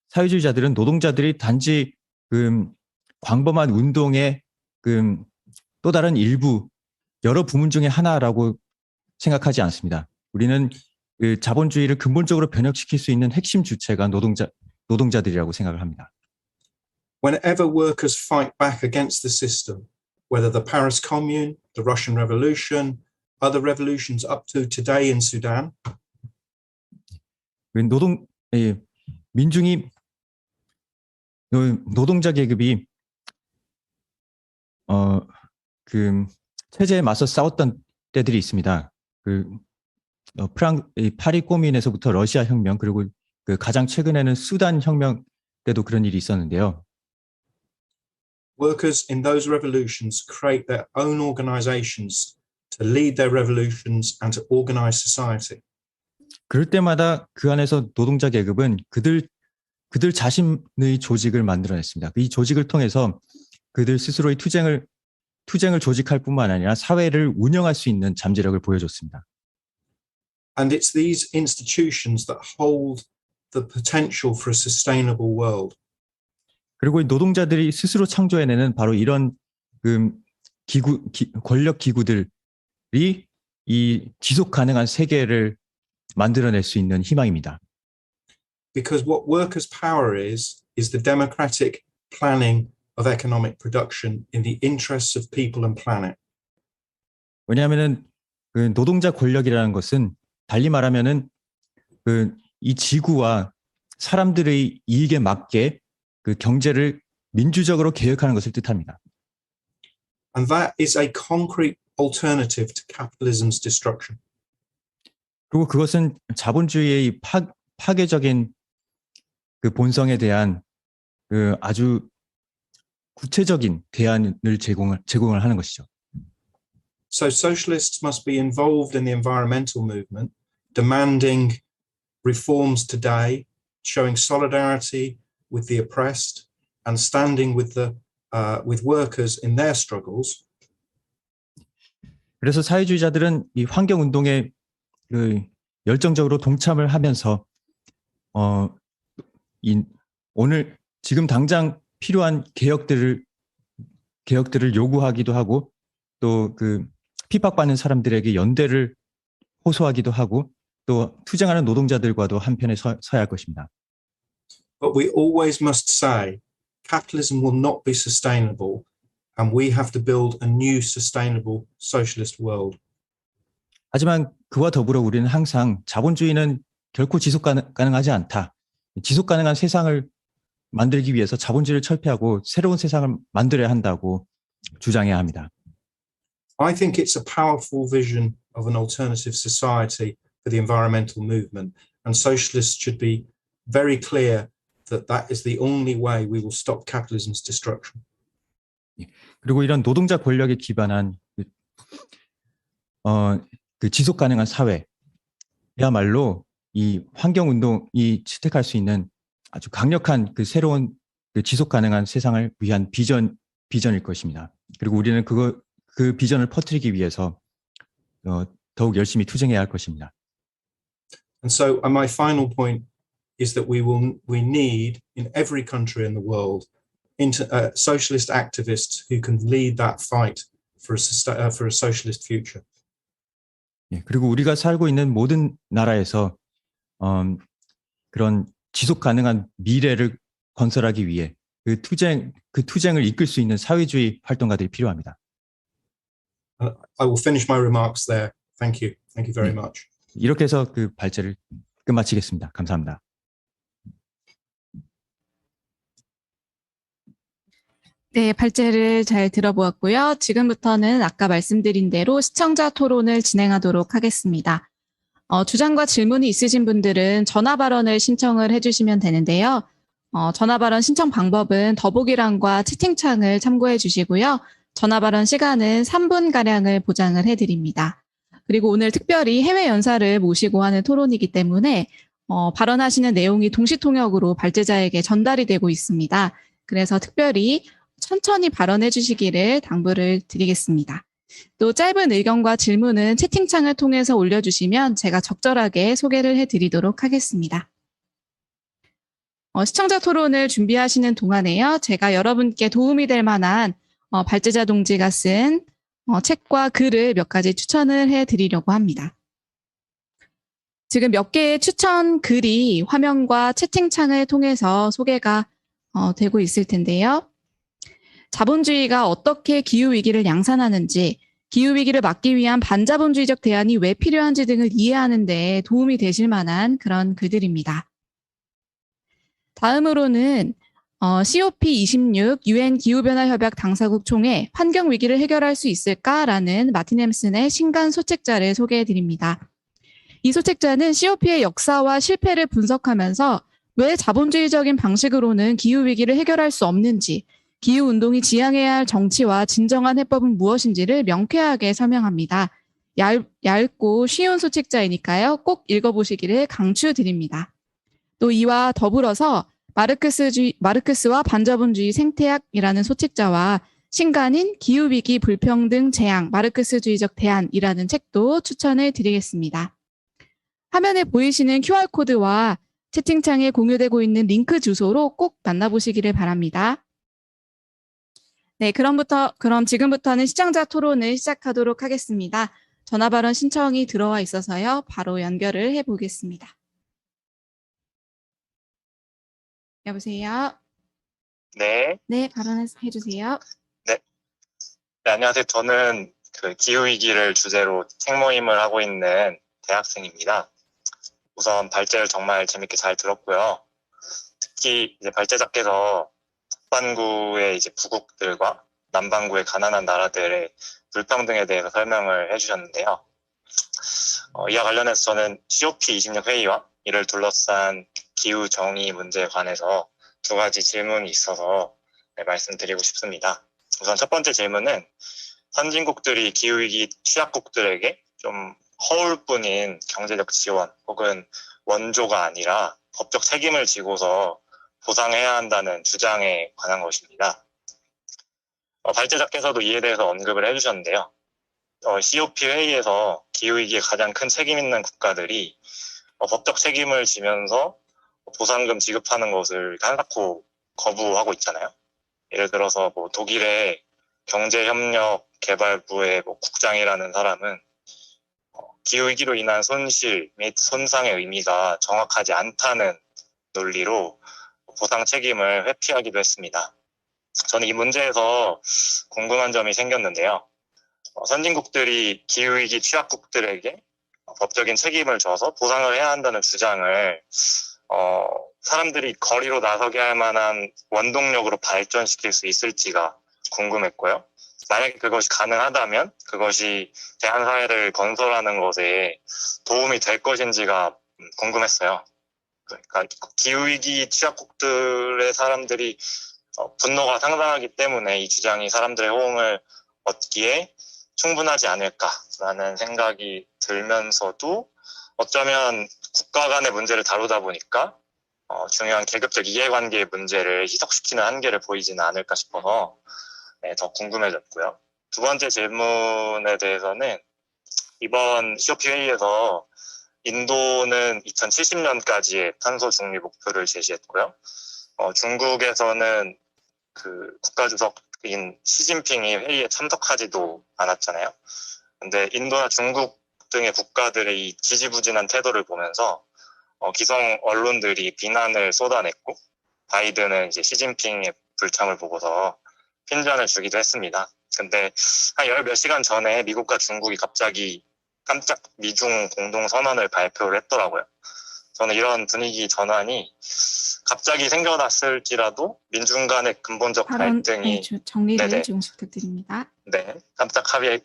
사회주의자들은 노동자들이 단지 광범한 운동의 또 다른 일부 여러 부문 중에 하나라고 생각하지 않습니다. 우리는 자본주의를 근본적으로 변혁시킬 수 있는 핵심 주체가 노동자들이라고 생각을 합니다. Whenever workers fight back against the system, whether the Paris Commune, the Russian Revolution, other revolutions up to today in Sudan, 노동자 계급이 체제에 맞서 싸웠던 때들이 있습니다. 파리 꼬민에서부터 러시아 혁명 그리고 가장 최근에는 수단 혁명 때도 그런 일이 있었는데요. workers in those revolutions create their own organizations to lead their revolutions and to organize society. 그럴 때마다 그 안에서 노동자 계급은 그들 자신의 조직을 만들어냈습니다. 이 조직을 통해서 그들 스스로의 투쟁을 조직할 뿐만 아니라 사회를 운영할 수 있는 잠재력을 보여줬습니다. And it's these institutions that hold the potential for a sustainable world. 그리고 이 노동자들이 스스로 창조해내는 바로 이런 권력 기구들이 이 지속 가능한 세계를 만들어낼 수 있는 희망입니다. Because what workers' power is the democratic planning of economic production in the interests of people and planet. 왜냐하면은 노동자 권력이라는 것은 달리 말하면은 이 지구와 사람들의 이익에 맞게 경제를 민주적으로 개혁하는 것을 뜻합니다. And that is a concrete alternative to capitalism's destruction. 그리고 그것은 자본주의의 파괴적인 그 본성에 대한 그 아주 구체적인 대안을 제공을 하는 것이죠. So socialists must be involved in the environmental movement, demanding reforms today, showing solidarity with the oppressed, and standing with workers in their struggles. 그래서 사회주의자들은 이 환경 운동에 그 열정적으로 동참을 하면서 오늘 지금 당장 필요한 개혁들을 요구하기도 하고 또 그 핍박받는 사람들에게 연대를 호소하기도 하고 또 투쟁하는 노동자들과도 한편에 서야 할 것입니다. But we always must say capitalism will not be sustainable and we have to build a new sustainable socialist world. 하지만 그와 더불어 우리는 항상 자본주의는 결코 지속 가능하지 않다. 지속 가능한 세상을 만들기 위해서 자본주의를 철폐하고 새로운 세상을 만들어야 한다고 주장해야 합니다. I think it's a powerful vision of an alternative society for the environmental movement, and socialists should be very clear that that is the only way we will stop capitalism's destruction. 그리고 이런 노동자 권력에 기반한 그 지속 가능한 사회야말로 이 환경 운동이 채택할 수 있는 아주 강력한 그 새로운 그 지속 가능한 세상을 위한 비전일 것입니다. 그리고 우리는 그 비전을 퍼뜨리기 위해서 더욱 열심히 투쟁해야 할 것입니다. And so my final point is that we need in every country in the world socialist activists who can lead that fight for a socialist future. 예, 그리고 우리가 살고 있는 모든 나라에서 그런 지속 가능한 미래를 건설하기 위해 그 투쟁을 이끌 수 있는 사회주의 활동가들이 필요합니다. I will finish my remarks there. Thank you. Thank you very much. 이렇게 해서 그 발제를 끝마치겠습니다. 감사합니다. 네, 발제를 잘 들어보았고요. 지금부터는 아까 말씀드린 대로 시청자 토론을 진행하도록 하겠습니다. 주장과 질문이 있으신 분들은 전화 발언을 신청을 해주시면 되는데요. 전화 발언 신청 방법은 더보기란과 채팅창을 참고해 주시고요. 전화 발언 시간은 3분가량을 보장을 해드립니다. 그리고 오늘 특별히 해외 연사를 모시고 하는 토론이기 때문에 발언하시는 내용이 동시 통역으로 발제자에게 전달이 되고 있습니다. 그래서 특별히 천천히 발언해 주시기를 당부를 드리겠습니다. 또 짧은 의견과 질문은 채팅창을 통해서 올려주시면 제가 적절하게 소개를 해드리도록 하겠습니다. 시청자 토론을 준비하시는 동안에요. 제가 여러분께 도움이 될 만한 발제자 동지가 쓴 책과 글을 몇 가지 추천을 해드리려고 합니다. 지금 몇 개의 추천 글이 화면과 채팅창을 통해서 소개가 되고 있을 텐데요. 자본주의가 어떻게 기후위기를 양산하는지, 기후위기를 막기 위한 반자본주의적 대안이 왜 필요한지 등을 이해하는 데 도움이 되실 만한 그런 글들입니다. 다음으로는 COP26 UN 기후변화협약 당사국 총회 환경위기를 해결할 수 있을까라는 마틴 햄슨의 신간 소책자를 소개해드립니다. 이 소책자는 COP의 역사와 실패를 분석하면서 왜 자본주의적인 방식으로는 기후위기를 해결할 수 없는지, 기후운동이 지향해야 할 정치와 진정한 해법은 무엇인지를 명쾌하게 설명합니다. 얇고 쉬운 소책자이니까요. 꼭 읽어보시기를 강추드립니다. 또 이와 더불어서 마르크스와 반자본주의 생태학이라는 소책자와 신간인 기후위기 불평등 재앙 마르크스주의적 대안이라는 책도 추천을 드리겠습니다. 화면에 보이시는 QR코드와 채팅창에 공유되고 있는 링크 주소로 꼭 만나보시기를 바랍니다. 네, 그럼 지금부터는 시청자 토론을 시작하도록 하겠습니다. 전화 발언 신청이 들어와 있어서요. 바로 연결을 해보겠습니다. 여보세요? 네. 네, 발언해 주세요. 네, 안녕하세요. 저는 그 기후위기를 주제로 책 모임을 하고 있는 대학생입니다. 우선 발제를 정말 재밌게 잘 들었고요. 특히 이제 발제자께서 북반구의 이제 부국들과 남반구의 가난한 나라들의 불평등에 대해서 설명을 해주셨는데요. 이와 관련해서 저는 COP26 회의와 이를 둘러싼 기후 정의 문제에 관해서 두 가지 질문이 있어서 말씀드리고 싶습니다. 우선 첫 번째 질문은 선진국들이 기후위기 취약국들에게 좀 허울 뿐인 경제적 지원 혹은 원조가 아니라 법적 책임을 지고서 보상해야 한다는 주장에 관한 것입니다. 발제자께서도 이에 대해서 언급을 해주셨는데요. COP 회의에서 기후위기에 가장 큰 책임 있는 국가들이 법적 책임을 지면서 보상금 지급하는 것을 한사코 거부하고 있잖아요. 예를 들어서 독일의 경제협력개발부의 국장이라는 사람은 기후위기로 인한 손실 및 손상의 의미가 정확하지 않다는 논리로 보상 책임을 회피하기도 했습니다. 저는 이 문제에서 궁금한 점이 생겼는데요. 선진국들이 기후위기 취약국들에게 법적인 책임을 져서 보상을 해야 한다는 주장을 사람들이 거리로 나서게 할 만한 원동력으로 발전시킬 수 있을지가 궁금했고요. 만약에 그것이 가능하다면 그것이 대한사회를 건설하는 것에 도움이 될 것인지가 궁금했어요. 그러니까 기후위기 취약국들의 사람들이 분노가 상당하기 때문에 이 주장이 사람들의 호응을 얻기에 충분하지 않을까라는 생각이 들면서도 어쩌면 국가 간의 문제를 다루다 보니까 중요한 계급적 이해관계의 문제를 희석시키는 한계를 보이지는 않을까 싶어서 더 궁금해졌고요. 두 번째 질문에 대해서는 이번 COP 회의에서 인도는 2070년까지의 탄소 중립 목표를 제시했고요. 중국에서는 그 국가주석인 시진핑이 회의에 참석하지도 않았잖아요. 근데 인도나 중국 등의 국가들의 이 지지부진한 태도를 보면서 기성 언론들이 비난을 쏟아냈고 바이든은 이제 시진핑의 불참을 보고서 핀잔을 주기도 했습니다. 근데 한 열 몇 시간 전에 미국과 중국이 갑자기 깜짝 미중 공동선언을 발표를 했더라고요. 저는 이런 분위기 전환이 갑자기 생겨났을지라도 민중 간의 근본적 발언 갈등이 정리를 네네. 조금씩 부탁드립니다. 네, 깜짝 합의에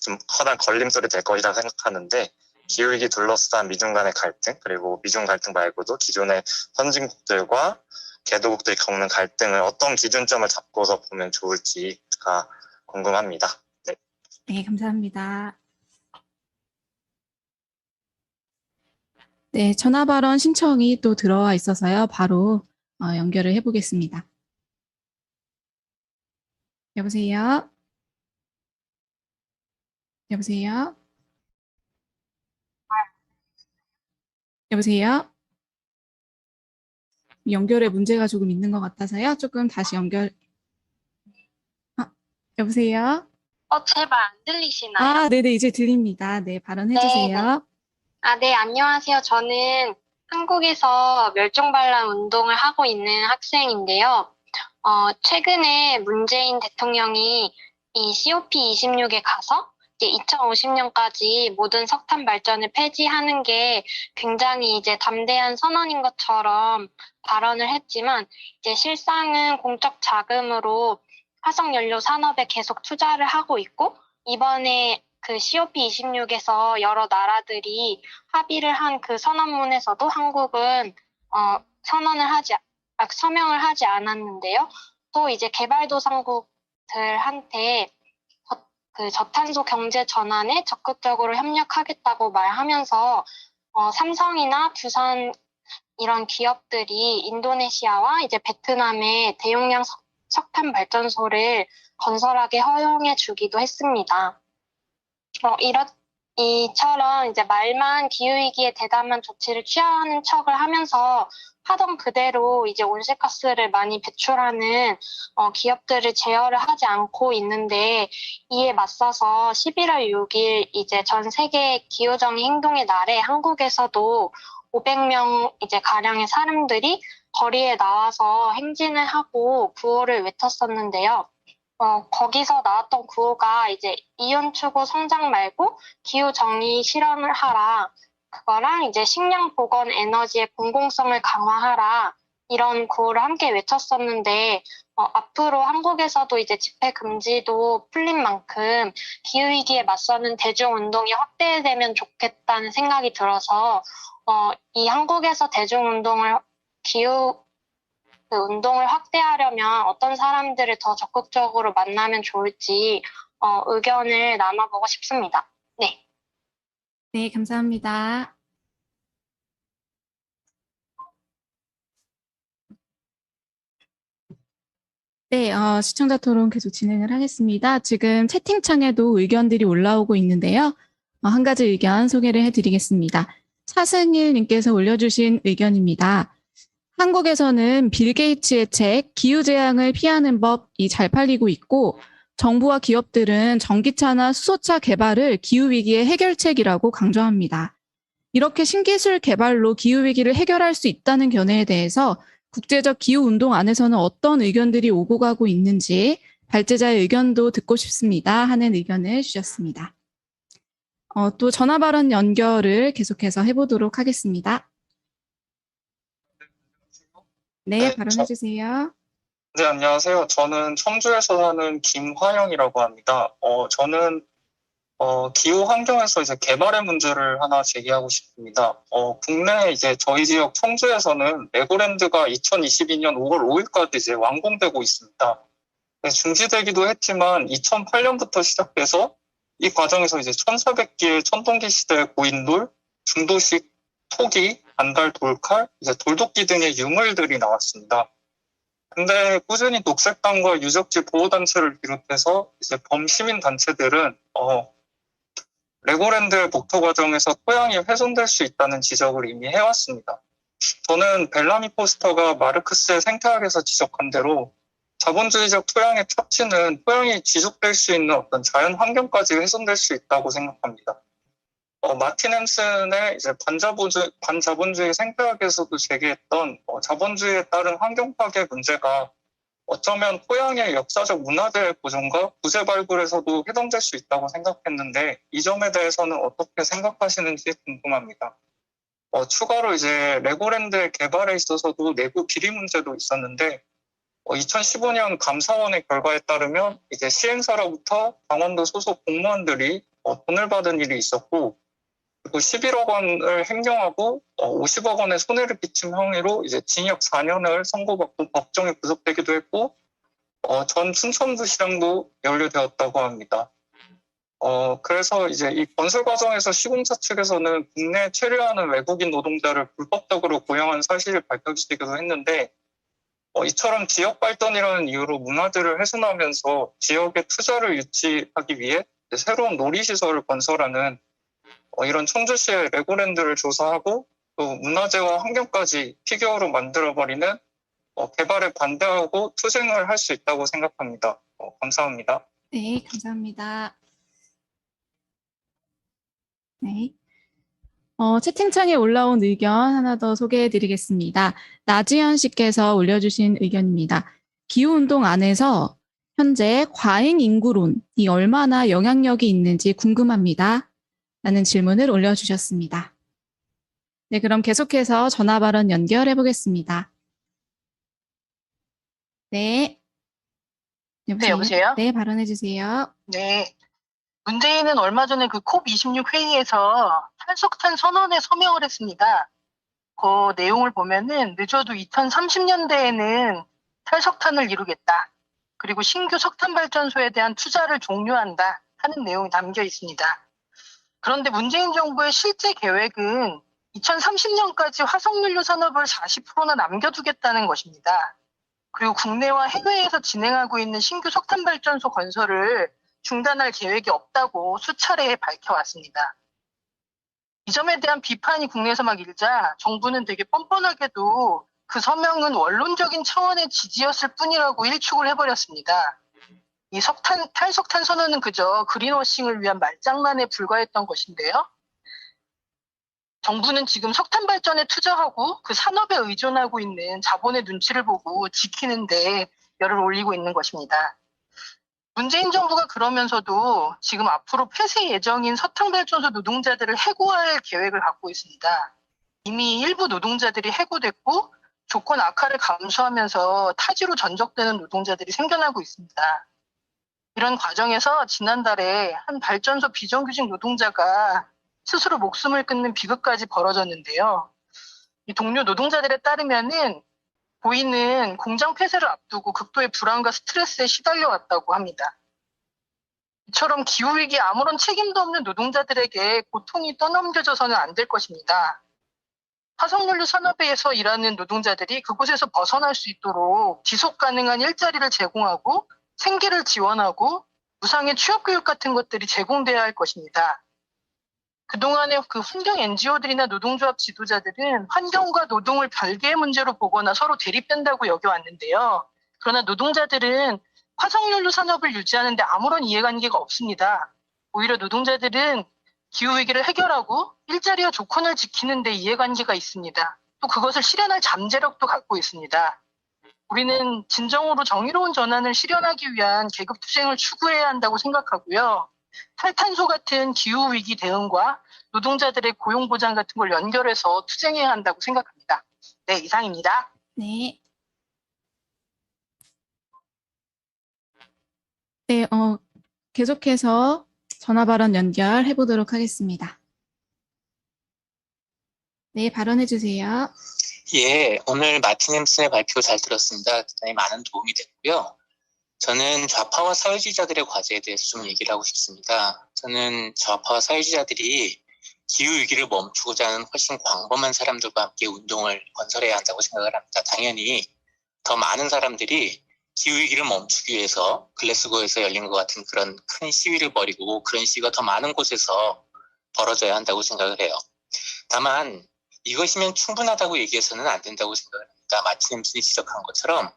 좀 커다란 걸림돌이 될 것이라 생각하는데 기후위기 둘러싼 미중 간의 갈등 그리고 미중 갈등 말고도 기존의 선진국들과 개도국들이 겪는 갈등을 어떤 기준점을 잡고서 보면 좋을지가 궁금합니다. 네. 네, 감사합니다. 네, 전화 발언 신청이 또 들어와 있어서요. 바로 연결을 해보겠습니다. 여보세요? 여보세요? 여보세요? 연결에 문제가 조금 있는 것 같아서요. 조금 다시 연결. 여보세요? 제발 안 들리시나요? 네네, 이제 들립니다. 네, 발언해주세요. 네, 안녕하세요. 저는 한국에서 멸종반란 운동을 하고 있는 학생인데요. 최근에 문재인 대통령이 이 COP26에 가서 이제 2050년까지 모든 석탄 발전을 폐지하는 게 굉장히 이제 담대한 선언인 것처럼 발언을 했지만 이제 실상은 공적 자금으로 화석연료 산업에 계속 투자를 하고 있고 이번에 그 COP26에서 여러 나라들이 합의를 한 그 선언문에서도 한국은 서명을 하지 않았는데요. 또 이제 개발도상국들한테 그 저탄소 경제 전환에 적극적으로 협력하겠다고 말하면서 삼성이나 두산 이런 기업들이 인도네시아와 이제 베트남에 대용량 석탄 발전소를 건설하게 허용해 주기도 했습니다. 이처럼 이제 말만 기후위기에 대담한 조치를 취하는 척을 하면서 하던 그대로 이제 온실가스를 많이 배출하는 기업들을 제어를 하지 않고 있는데 이에 맞서서 11월 6일 이제 전 세계 기후정의 행동의 날에 한국에서도 500명 이제 가량의 사람들이 거리에 나와서 행진을 하고 구호를 외쳤었는데요. 거기서 나왔던 구호가 이제 이윤 추구 성장 말고 기후 정의 실현을 하라. 그거랑 이제 식량 보건 에너지의 공공성을 강화하라. 이런 구호를 함께 외쳤었는데 앞으로 한국에서도 이제 집회 금지도 풀린 만큼 기후위기에 맞서는 대중운동이 확대되면 좋겠다는 생각이 들어서 이 한국에서 운동을 확대하려면 어떤 사람들을 더 적극적으로 만나면 좋을지 의견을 나눠보고 싶습니다. 네. 네, 감사합니다. 네, 시청자 토론 계속 진행을 하겠습니다. 지금 채팅창에도 의견들이 올라오고 있는데요. 한 가지 의견 소개를 해드리겠습니다. 차승일님께서 올려주신 의견입니다. 한국에서는 빌 게이츠의 책 기후재앙을 피하는 법이 잘 팔리고 있고 정부와 기업들은 전기차나 수소차 개발을 기후위기의 해결책이라고 강조합니다. 이렇게 신기술 개발로 기후위기를 해결할 수 있다는 견해에 대해서 국제적 기후운동 안에서는 어떤 의견들이 오고 가고 있는지 발제자의 의견도 듣고 싶습니다 하는 의견을 주셨습니다. 또 전화 발언 연결을 계속해서 해보도록 하겠습니다. 네, 발언해주세요. 네, 안녕하세요. 저는 청주에서 사는 김화영이라고 합니다. 저는 기후 환경에서 이제 개발의 문제를 하나 제기하고 싶습니다. 국내 이제 저희 지역 청주에서는 레고랜드가 2022년 5월 5일까지 이제 완공되고 있습니다. 네, 중지되기도 했지만 2008년부터 시작돼서 이 과정에서 이제 1400기의 천동기 시대 고인돌, 중도식 토기, 반달 돌칼, 이제 돌도끼 등의 유물들이 나왔습니다. 근데 꾸준히 녹색당과 유적지 보호단체를 비롯해서 이제 범시민 단체들은 레고랜드의 목토 과정에서 토양이 훼손될 수 있다는 지적을 이미 해왔습니다. 저는 벨라미 포스터가 마르크스의 생태학에서 지적한 대로 자본주의적 토양의 착취는 토양이 지속될 수 있는 어떤 자연 환경까지 훼손될 수 있다고 생각합니다. 마틴 햄슨의 이제 반자본주의 생태학에서도 제기했던 자본주의에 따른 환경 파괴 문제가 어쩌면 토양의 역사적 문화재 보존과 부재 발굴에서도 해당될 수 있다고 생각했는데 이 점에 대해서는 어떻게 생각하시는지 궁금합니다. 추가로 이제 레고랜드의 개발에 있어서도 내부 비리 문제도 있었는데 2015년 감사원의 결과에 따르면 이제 시행사로부터 강원도 소속 공무원들이 돈을 받은 일이 있었고 그리고 11억 원을 횡령하고 50억 원의 손해를 끼친 행위로 이제 징역 4년을 선고받고 법정에 구속되기도 했고 전 춘천부시장도 연루되었다고 합니다. 그래서 이제 이 건설 과정에서 시공사 측에서는 국내에 체류하는 외국인 노동자를 불법적으로 고용한 사실이 밝혀지기도 했는데 이처럼 지역 발전이라는 이유로 문화재를 훼손하면서 지역의 투자를 유치하기 위해 새로운 놀이시설을 건설하는 이런 청주시의 레고랜드를 조사하고 또 문화재와 환경까지 피규어로 만들어버리는 개발에 반대하고 투쟁을 할 수 있다고 생각합니다. 감사합니다. 네, 감사합니다. 네. 채팅창에 올라온 의견 하나 더 소개해드리겠습니다. 나지현 씨께서 올려주신 의견입니다. 기후운동 안에서 현재 과잉 인구론이 얼마나 영향력이 있는지 궁금합니다. 라는 질문을 올려주셨습니다. 네, 그럼 계속해서 전화 발언 연결해 보겠습니다. 네. 네, 여보세요? 네, 발언해 주세요. 네. 문재인은 얼마 전에 그 콥26 회의에서 탈석탄 선언에 서명을 했습니다. 그 내용을 보면은 늦어도 2030년대에는 탈석탄을 이루겠다. 그리고 신규 석탄 발전소에 대한 투자를 종료한다 하는 내용이 담겨 있습니다. 그런데 문재인 정부의 실제 계획은 2030년까지 화석연료 산업을 40%나 남겨두겠다는 것입니다. 그리고 국내와 해외에서 진행하고 있는 신규 석탄 발전소 건설을 중단할 계획이 없다고 수차례 밝혀왔습니다. 이 점에 대한 비판이 국내에서 막 일자 정부는 되게 뻔뻔하게도 그 서명은 원론적인 차원의 지지였을 뿐이라고 일축을 해버렸습니다. 이 탈석탄 선언은 그저 그린워싱을 위한 말장난에 불과했던 것인데요. 정부는 지금 석탄 발전에 투자하고 그 산업에 의존하고 있는 자본의 눈치를 보고 지키는데 열을 올리고 있는 것입니다. 문재인 정부가 그러면서도 지금 앞으로 폐쇄 예정인 석탄발전소 노동자들을 해고할 계획을 갖고 있습니다. 이미 일부 노동자들이 해고됐고 조건 악화를 감수하면서 타지로 전적되는 노동자들이 생겨나고 있습니다. 이런 과정에서 지난달에 한 발전소 비정규직 노동자가 스스로 목숨을 끊는 비극까지 벌어졌는데요. 이 동료 노동자들에 따르면은 고인은 공장 폐쇄를 앞두고 극도의 불안과 스트레스에 시달려 왔다고 합니다. 이처럼 기후위기에 아무런 책임도 없는 노동자들에게 고통이 떠넘겨져서는 안 될 것입니다. 화석연료 산업에서 일하는 노동자들이 그곳에서 벗어날 수 있도록 지속 가능한 일자리를 제공하고 생계를 지원하고 무상의 취업교육 같은 것들이 제공돼야 할 것입니다. 그동안에 그 환경 NGO들이나 노동조합 지도자들은 환경과 노동을 별개의 문제로 보거나 서로 대립된다고 여겨왔는데요. 그러나 노동자들은 화석연료 산업을 유지하는데 아무런 이해관계가 없습니다. 오히려 노동자들은 기후위기를 해결하고 일자리와 조건을 지키는 데 이해관계가 있습니다. 또 그것을 실현할 잠재력도 갖고 있습니다. 우리는 진정으로 정의로운 전환을 실현하기 위한 계급투쟁을 추구해야 한다고 생각하고요. 탈탄소 같은 기후위기 대응과 노동자들의 고용보장 같은 걸 연결해서 투쟁해야 한다고 생각합니다. 네, 이상입니다. 네. 네, 계속해서 전화 발언 연결해 보도록 하겠습니다. 네, 발언해 주세요. 예, 오늘 마틴 햄슨의 발표 잘 들었습니다. 대단히 많은 도움이 됐고요. 저는 좌파와 사회주의자들의 과제에 대해서 좀 얘기를 하고 싶습니다. 저는 좌파와 사회주의자들이 기후위기를 멈추고자 하는 훨씬 광범한 사람들과 함께 운동을 건설해야 한다고 생각을 합니다. 당연히 더 많은 사람들이 기후위기를 멈추기 위해서 글래스고에서 열린 것 같은 그런 큰 시위를 벌이고 그런 시위가 더 많은 곳에서 벌어져야 한다고 생각을 해요. 다만 이것이면 충분하다고 얘기해서는 안 된다고 생각을 합니다. 마틴 햄슨이 지적한 것처럼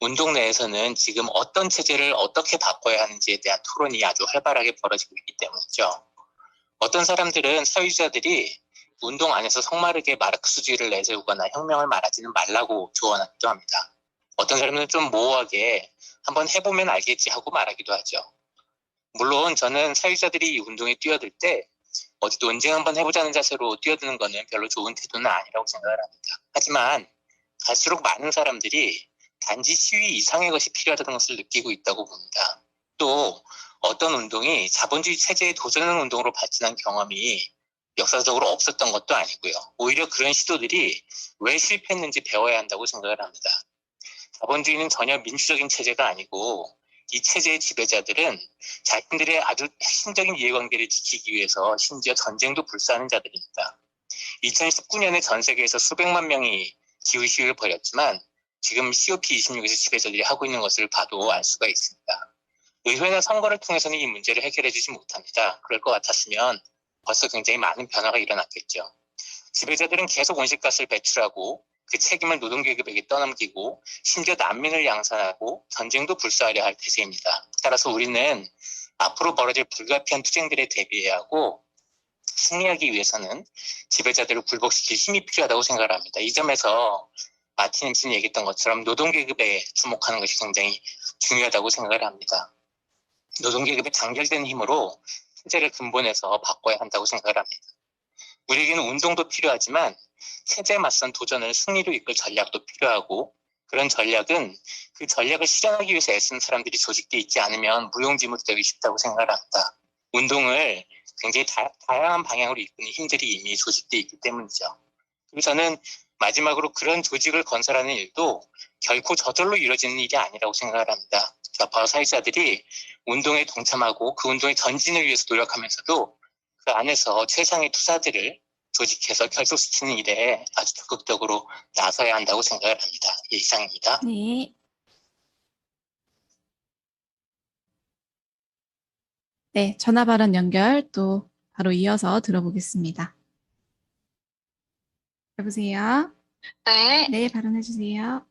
운동 내에서는 지금 어떤 체제를 어떻게 바꿔야 하는지에 대한 토론이 아주 활발하게 벌어지고 있기 때문이죠. 어떤 사람들은 사회주의자들이 운동 안에서 성마르게 마르크스주의를 내세우거나 혁명을 말하지는 말라고 조언하기도 합니다. 어떤 사람들은 좀 모호하게 한번 해보면 알겠지 하고 말하기도 하죠. 물론 저는 사회주의자들이 이 운동에 뛰어들 때 어디 논쟁 한번 해보자는 자세로 뛰어드는 것은 별로 좋은 태도는 아니라고 생각을 합니다. 하지만 갈수록 많은 사람들이 단지 시위 이상의 것이 필요하다는 것을 느끼고 있다고 봅니다. 또 어떤 운동이 자본주의 체제에 도전하는 운동으로 발전한 경험이 역사적으로 없었던 것도 아니고요. 오히려 그런 시도들이 왜 실패했는지 배워야 한다고 생각을 합니다. 자본주의는 전혀 민주적인 체제가 아니고 이 체제의 지배자들은 자신들의 아주 핵심적인 이해관계를 지키기 위해서 심지어 전쟁도 불사하는 자들입니다. 2019년에 전 세계에서 수백만 명이 기후시위를 벌였지만 지금 COP26에서 지배자들이 하고 있는 것을 봐도 알 수가 있습니다. 의회나 선거를 통해서는 이 문제를 해결해 주지 못합니다. 그럴 것 같았으면 벌써 굉장히 많은 변화가 일어났겠죠. 지배자들은 계속 온실가스를 배출하고 그 책임을 노동계급에게 떠넘기고 심지어 난민을 양산하고 전쟁도 불사하려 할 태세입니다. 따라서 우리는 앞으로 벌어질 불가피한 투쟁들에 대비해야 하고 승리하기 위해서는 지배자들을 굴복시킬 힘이 필요하다고 생각을 합니다. 이 점에서 마틴 햄슨이 얘기했던 것처럼 노동계급에 주목하는 것이 굉장히 중요하다고 생각을 합니다. 노동계급의 단결된 힘으로 체제를 근본에서 바꿔야 한다고 생각을 합니다. 우리에게는 운동도 필요하지만 체제에 맞선 도전을 승리로 이끌 전략도 필요하고 그런 전략은 그 전략을 실현하기 위해서 애쓰는 사람들이 조직되어 있지 않으면 무용지물이 되기 쉽다고 생각을 합니다. 운동을 굉장히 다양한 방향으로 이끄는 힘들이 이미 조직되어 있기 때문이죠. 그리고 저는 마지막으로 그런 조직을 건설하는 일도 결코 저절로 이루어지는 일이 아니라고 생각을 합니다. 좌파 사회자들이 운동에 동참하고 그 운동의 전진을 위해서 노력하면서도 그 안에서 최상의 투사들을 조직해서 결속시키는 일에 아주 적극적으로 나서야 한다고 생각을 합니다. 예, 이상입니다. 네. 네, 전화 발언 연결 또 바로 이어서 들어보겠습니다. 여보세요? 네, 네, 발언해 주세요.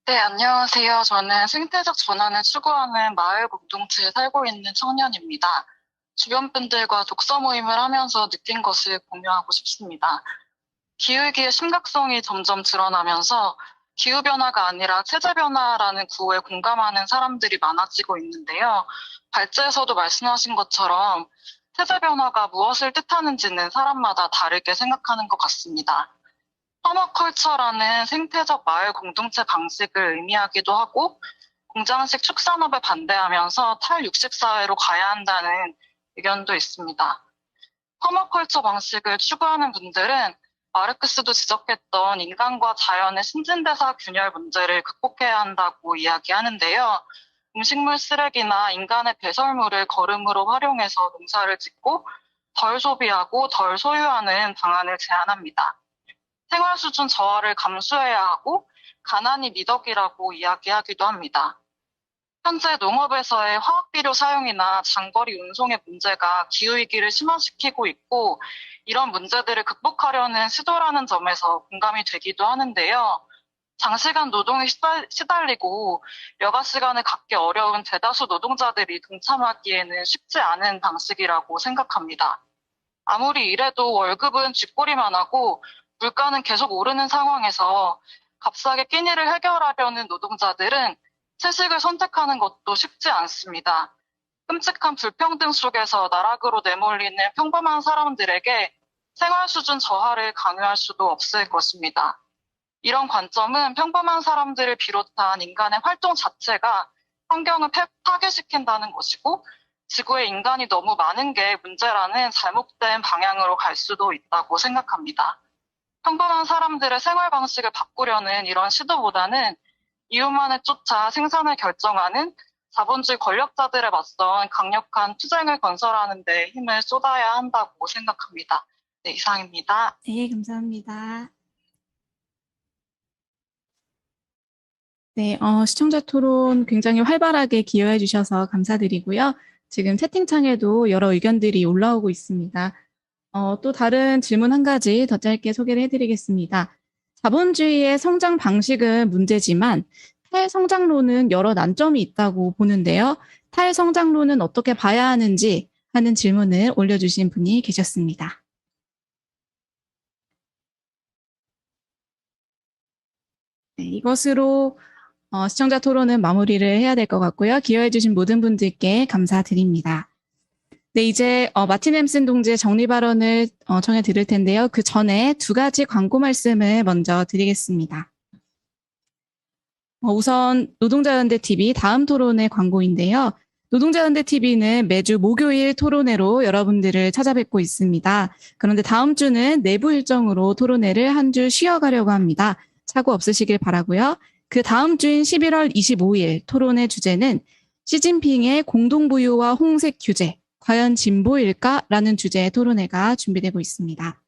네, 안녕하세요. 저는 생태적 전환을 추구하는 마을 공동체에 살고 있는 청년입니다. 주변 분들과 독서 모임을 하면서 느낀 것을 공유하고 싶습니다. 기후위기의 심각성이 점점 드러나면서 기후변화가 아니라 체제변화라는 구호에 공감하는 사람들이 많아지고 있는데요. 발제에서도 말씀하신 것처럼 체제변화가 무엇을 뜻하는지는 사람마다 다르게 생각하는 것 같습니다. 퍼머컬처라는 생태적 마을 공동체 방식을 의미하기도 하고 공장식 축산업에 반대하면서 탈육식 사회로 가야 한다는 의견도 있습니다. 퍼머컬처 방식을 추구하는 분들은 마르크스도 지적했던 인간과 자연의 신진대사 균열 문제를 극복해야 한다고 이야기하는데요. 음식물 쓰레기나 인간의 배설물을 거름으로 활용해서 농사를 짓고 덜 소비하고 덜 소유하는 방안을 제안합니다. 생활 수준 저하를 감수해야 하고 가난이 미덕이라고 이야기하기도 합니다. 현재 농업에서의 화학비료 사용이나 장거리 운송의 문제가 기후위기를 심화시키고 있고 이런 문제들을 극복하려는 시도라는 점에서 공감이 되기도 하는데요. 장시간 노동에 시달리고 여가 시간을 갖기 어려운 대다수 노동자들이 동참하기에는 쉽지 않은 방식이라고 생각합니다. 아무리 이래도 월급은 쥐꼬리만 하고 물가는 계속 오르는 상황에서 값싸게 끼니를 해결하려는 노동자들은 채식을 선택하는 것도 쉽지 않습니다. 끔찍한 불평등 속에서 나락으로 내몰리는 평범한 사람들에게 생활 수준 저하를 강요할 수도 없을 것입니다. 이런 관점은 평범한 사람들을 비롯한 인간의 활동 자체가 환경을 파괴시킨다는 것이고 지구에 인간이 너무 많은 게 문제라는 잘못된 방향으로 갈 수도 있다고 생각합니다. 평범한 사람들의 생활 방식을 바꾸려는 이런 시도보다는 이윤만을 쫓아 생산을 결정하는 자본주의 권력자들에 맞선 강력한 투쟁을 건설하는 데 힘을 쏟아야 한다고 생각합니다. 네, 이상입니다. 네, 감사합니다. 네, 시청자 토론 굉장히 활발하게 기여해 주셔서 감사드리고요. 지금 채팅창에도 여러 의견들이 올라오고 있습니다. 또 다른 질문 한 가지 더 짧게 소개를 해드리겠습니다. 자본주의의 성장 방식은 문제지만 탈성장론은 여러 난점이 있다고 보는데요. 탈성장론은 어떻게 봐야 하는지 하는 질문을 올려주신 분이 계셨습니다. 네, 이것으로 시청자 토론은 마무리를 해야 될 것 같고요. 기여해주신 모든 분들께 감사드립니다. 네, 이제 마틴 햄슨 동지의 정리 발언을 청해 드릴 텐데요. 그 전에 두 가지 광고 말씀을 먼저 드리겠습니다. 우선 노동자연대 TV 다음 토론의 광고인데요. 노동자연대 TV는 매주 목요일 토론회로 여러분들을 찾아뵙고 있습니다. 그런데 다음 주는 내부 일정으로 토론회를 한 주 쉬어가려고 합니다. 사고 없으시길 바라고요. 그 다음 주인 11월 25일 토론회 주제는 시진핑의 공동부유와 홍색 규제, 과연 진보일까? 라는 주제의 토론회가 준비되고 있습니다.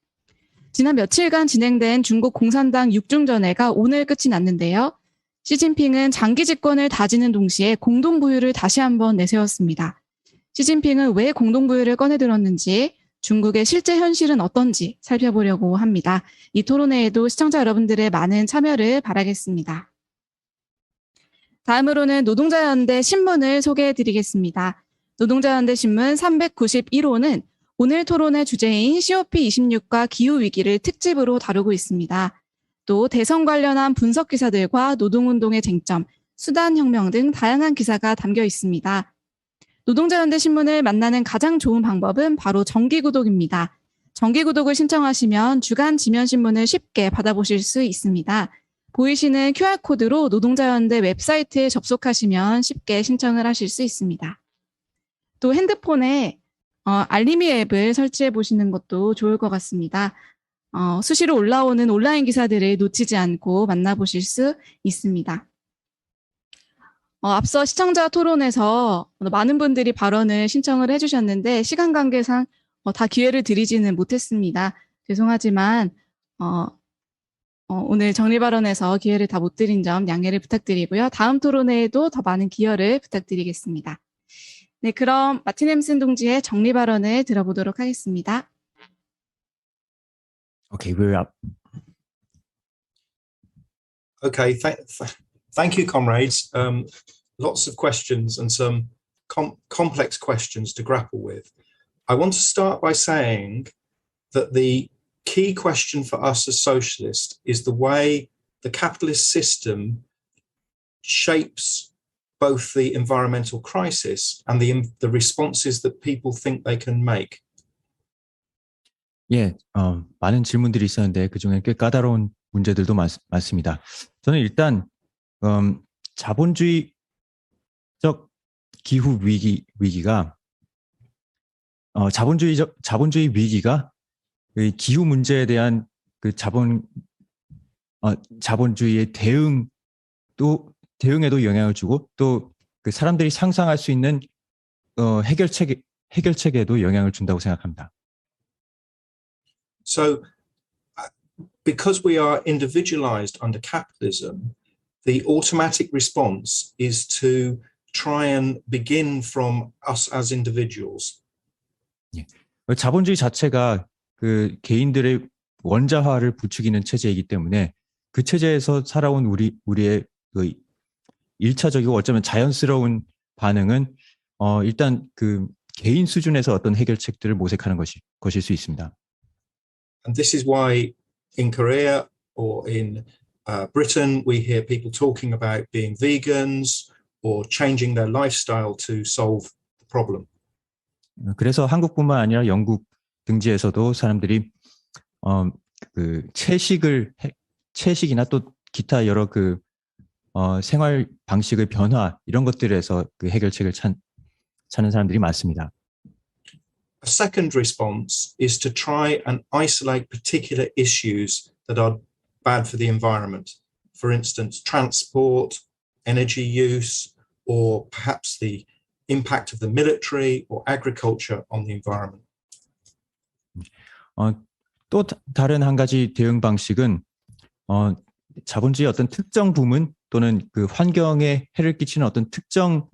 지난 며칠간 진행된 중국 공산당 6중전회가 오늘 끝이 났는데요. 시진핑은 장기 집권을 다지는 동시에 공동부유를 다시 한번 내세웠습니다. 시진핑은 왜 공동부유를 꺼내들었는지, 중국의 실제 현실은 어떤지 살펴보려고 합니다. 이 토론회에도 시청자 여러분들의 많은 참여를 바라겠습니다. 다음으로는 노동자연대 신문을 소개해드리겠습니다. 노동자연대 신문 391호는 오늘 토론의 주제인 COP26과 기후위기를 특집으로 다루고 있습니다. 또 대선 관련한 분석 기사들과 노동운동의 쟁점, 수단혁명 등 다양한 기사가 담겨 있습니다. 노동자연대 신문을 만나는 가장 좋은 방법은 바로 정기구독입니다. 정기구독을 신청하시면 주간 지면신문을 쉽게 받아보실 수 있습니다. 보이시는 QR코드로 노동자연대 웹사이트에 접속하시면 쉽게 신청을 하실 수 있습니다. 또 핸드폰에 알림이 앱을 설치해 보시는 것도 좋을 것 같습니다. 수시로 올라오는 온라인 기사들을 놓치지 않고 만나보실 수 있습니다. 앞서 시청자 토론에서 많은 분들이 발언을 신청을 해주셨는데 시간 관계상 다 기회를 드리지는 못했습니다. 죄송하지만 오늘 정리 발언에서 기회를 다 못 드린 점 양해를 부탁드리고요. 다음 토론회에도 더 많은 기여를 부탁드리겠습니다. 네, 그럼 마틴 햄슨 동지의 정리 발언을 들어보도록 하겠습니다. Okay, we're up. Okay, thank you, comrades. Lots of questions and some complex questions to grapple with. I want to start by saying that the key question for us as socialists is the way the capitalist system shapes both the environmental crisis and the responses that people think they can make. 예, 많은 질문들이 있었는데 그중에 꽤 까다로운 문제들도 많습니다. 저는 일단 자본주의적 기후 위기가 자본주의 위기가 이 기후 문제에 대한 그 자본주의의 대응에도 영향을 주고 또 그 사람들이 상상할 수 있는 해결책에도 영향을 준다고 생각합니다. So, because we are individualized under capitalism, the automatic response is to try and begin from us as individuals. 자본주의 자체가 그 개인들의 원자화를 부추기는 체제이기 때문에 그 체제에서 살아온 우리의 그 1차적이고 어쩌면 자연스러운 반응은 일단 그 개인 수준에서 어떤 해결책들을 모색하는 것일 수 있습니다. And this is why in Korea or in Britain we hear people talking about being vegans or changing their lifestyle to solve the problem. 그래서 한국뿐만 아니라 영국 등지에서도 사람들이 그 채식이나 또 기타 여러 그 생활 방식의 변화 이런 것들에서 그 해결책을 찾는 사람들이 많습니다. A second response is to try and isolate particular issues that are bad for the environment. For instance, transport, energy use, or perhaps the impact of the military or agriculture on the environment. 또 다른 한 가지 대응 방식은 자본주의 어떤 특정 부문 또는 그 환경에 해를 끼치는 어떤 특정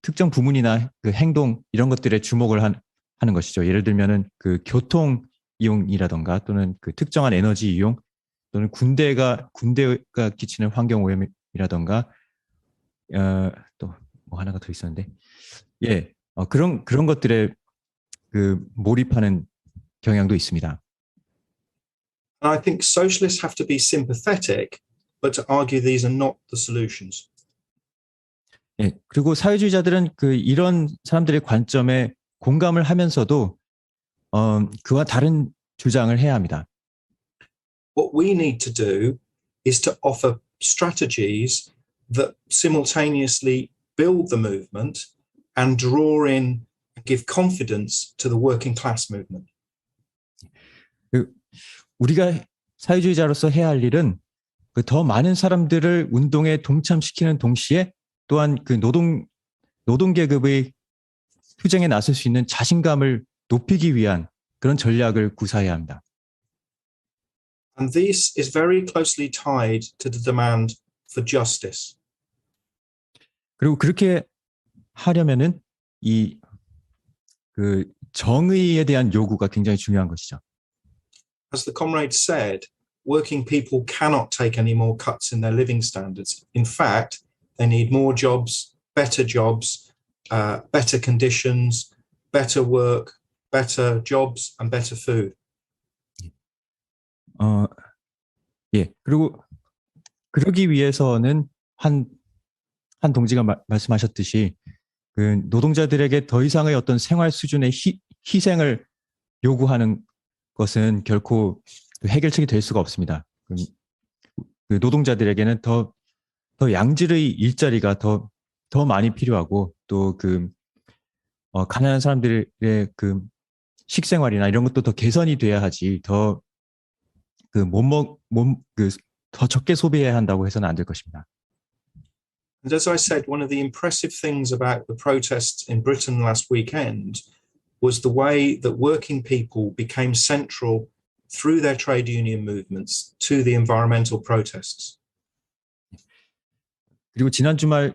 특정 부문이나 그 행동 이런 것들에 주목을 하는 것이죠. 예를 들면은 그 교통 이용이라던가 또는 그 특정한 에너지 이용 또는 군대가 끼치는 환경 오염이라던가 또 뭐 하나가 더 있었는데 그런 것들에 그 몰입하는 경향도 있습니다. And I think socialists have to be sympathetic, but to argue these are not the solutions. 그리고 사회주의자들은 그 이런 사람들의 관점에 공감을 하면서도 그와 다른 주장을 해야 합니다. What we need to do is to offer strategies that simultaneously build the movement and draw in and give confidence to the working class movement. 우리가 사회주의자로서 해야 할 일은 그 더 많은 사람들을 운동에 동참시키는 동시에 또한 그 노동 계급의 투쟁에 나설 수 있는 자신감을 높이기 위한 그런 전략을 구사해야 합니다. And this is very closely tied to the demand for justice. 그리고 그렇게 하려면은 그 정의에 대한 요구가 굉장히 중요한 것이죠. As the comrade said, working people cannot take any more cuts in their living standards. In fact, they need more jobs, better conditions, better work, better jobs, and better food. 그리고 그러기 위해서는 한 동지가 말씀하셨듯이 그 노동자들에게 더 이상의 어떤 생활 수준의 희생을 요구하는 것은 결코 해결책이 될 수가 없습니다. 그 노동자들에게는 더 양질의 일자리가 더 많이 필요하고 또 그 가난한 사람들의 그 식생활이나 이런 것도 더 개선이 돼야 하지 더 적게 소비해야 한다고 해서는 안 될 것입니다. And as I said, one of the impressive things about the protests in Britain last weekend was the way that working people became central through their trade union movements to the environmental protests. 그리고 지난 주말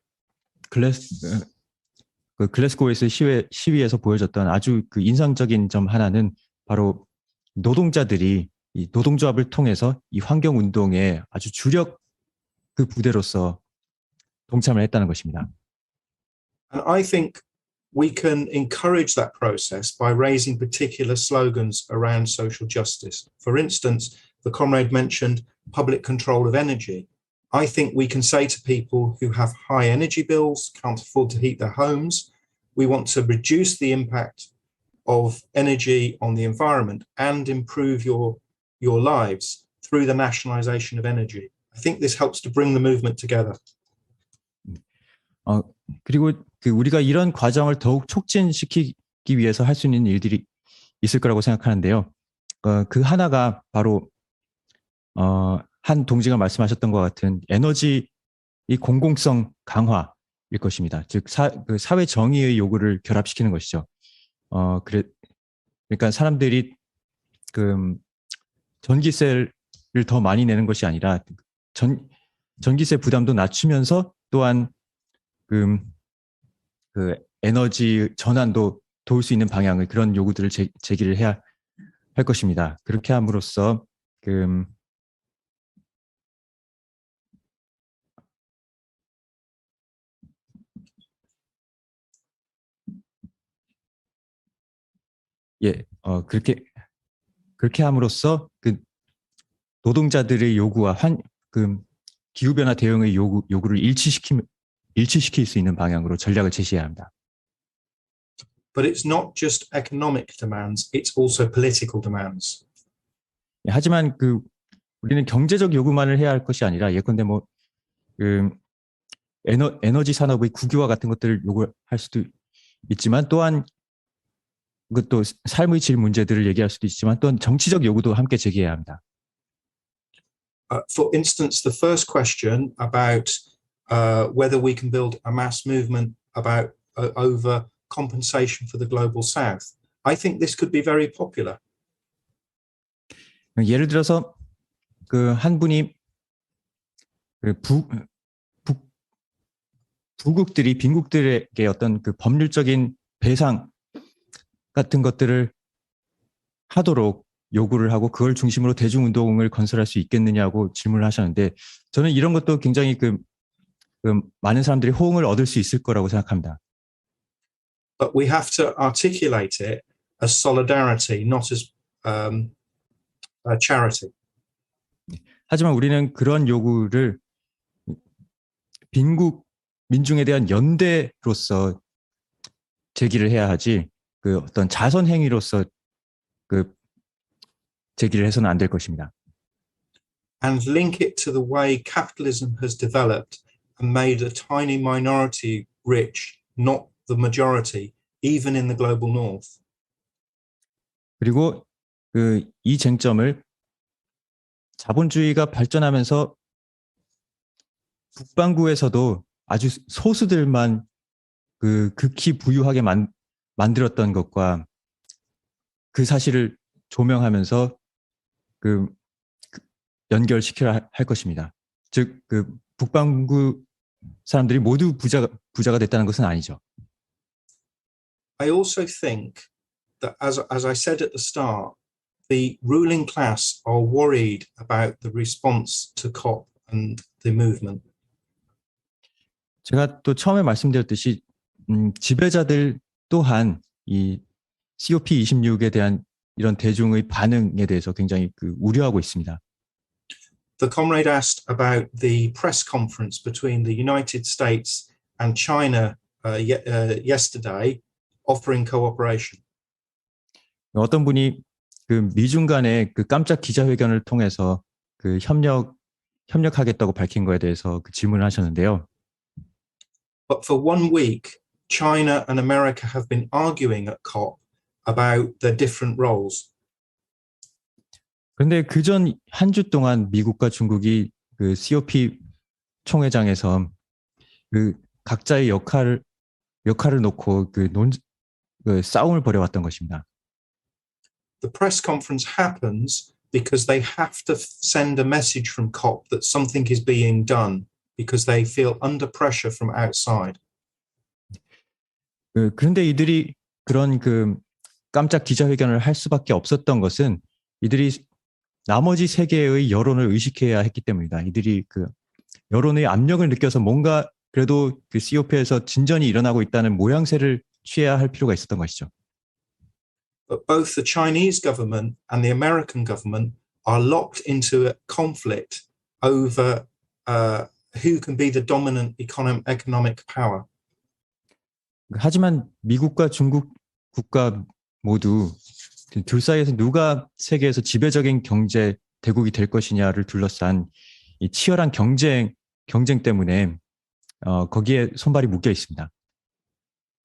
글래스고에서 시위에서 보여줬던 아주 그 인상적인 점 하나는 바로 노동자들이 이 노동조합을 통해서 이 환경 운동에 아주 주력 그 부대로서 동참을 했다는 것입니다. And I think we can encourage that process by raising particular slogans around social justice. For instance, the comrade mentioned public control of energy. I think we can say to people who have high energy bills, can't afford to heat their homes, we want to reduce the impact of energy on the environment and improve your lives through the nationalization of energy. I think this helps to bring the movement together. 그리고 우리가 이런 과정을 더욱 촉진시키기 위해서 할 수 있는 일들이 있을 거라고 생각하는데요. 그 하나가 바로 한 동지가 말씀하셨던 것 같은 에너지 이 공공성 강화일 것입니다. 즉 사회 정의의 요구를 결합시키는 것이죠. 그러니까 사람들이 전기세를 더 많이 내는 것이 아니라 전기세 부담도 낮추면서 또한 에너지 전환도 도울 수 있는 방향의 그런 요구들을 제기를 해야 할 것입니다. 그렇게 함으로써 그렇게 함으로써 노동자들의 요구와 기후 변화 대응의 요구를 일치시킬 수 있는 방향으로 전략을 제시해야 합니다. But it's not just economic demands, it's also political demands. 하지만 우리는 경제적 요구만을 해야 할 것이 아니라 예컨대 에너지 산업의 국유화 같은 것들을 요구할 수도 있지만 또한 그것도 삶의 질 문제들을 얘기할 수도 있지만 또한 정치적 요구도 함께 제기해야 합니다. For instance, the first question about whether we can build a mass movement about over compensation for the global south. I think this could be very popular. 예를 들어서 한 분이 부국들이 빈국들에게 어떤 법률적인 배상 같은 것들을 하도록 요구를 하고 그걸 중심으로 대중운동을 건설할 수 있겠느냐고 질문을 하셨는데 저는 이런 것도 굉장히 많은 사람들이 호응을 얻을 수 있을 거라고 생각합니다. But we have to articulate it as solidarity, not as charity. 하지만 우리는 그런 요구를 빈국 민중에 대한 연대로서 제기를 해야 하지 어떤 자선 행위로서 제기를 해서는 안 될 것입니다. And link it to the way capitalism has developed and made a tiny minority rich, not the majority, even in the global north. 그리고 이 쟁점을 자본주의가 발전하면서 북반구에서도 아주 소수들만 극히 부유하게 만들었던 것과 그 사실을 조명하면서 연결시켜야 할 것입니다. 즉 북반구 사람들이 모두 부자가 됐다는 것은 아니죠. I also think that, as I said at the start, the ruling class are worried about the response to COP and the movement. 제가 또 처음에 말씀드렸듯이 지배자들 또한 이 COP26에 대한 이런 대중의 반응에 대해서 굉장히 우려하고 있습니다. The comrade asked about the press conference between the United States and China yesterday, offering cooperation. 어떤 분이 미중 간의 깜짝 기자회견을 통해서 협력하겠다고 밝힌 거에 대해서 질문을 하셨는데요. But for 1 week, China and America have been arguing at COP about their different roles. 그런데 그전 한 주 동안 미국과 중국이 COP 총회장에서 각자의 역할을 놓고 싸움을 벌여왔던 것입니다. The press conference happens because they have to send a message from COP that something is being done because they feel under pressure from outside. 그런데 이들이 그런 깜짝 기자회견을 할 수밖에 없었던 것은 이들이 나머지 세계의 여론을 의식해야 했기 때문이다. 이들이 여론의 압력을 느껴서 뭔가 그래도 COP에서 진전이 일어나고 있다는 모양새를 취해야 할 필요가 있었던 것이죠. But both the Chinese government and the American government are locked into a conflict over who can be the dominant economic power. 하지만 미국과 중국 국가 모두 둘 사이에서 누가 세계에서 지배적인 경제 대국이 될 것이냐를 둘러싼 이 치열한 경쟁 때문에 거기에 손발이 묶여 있습니다.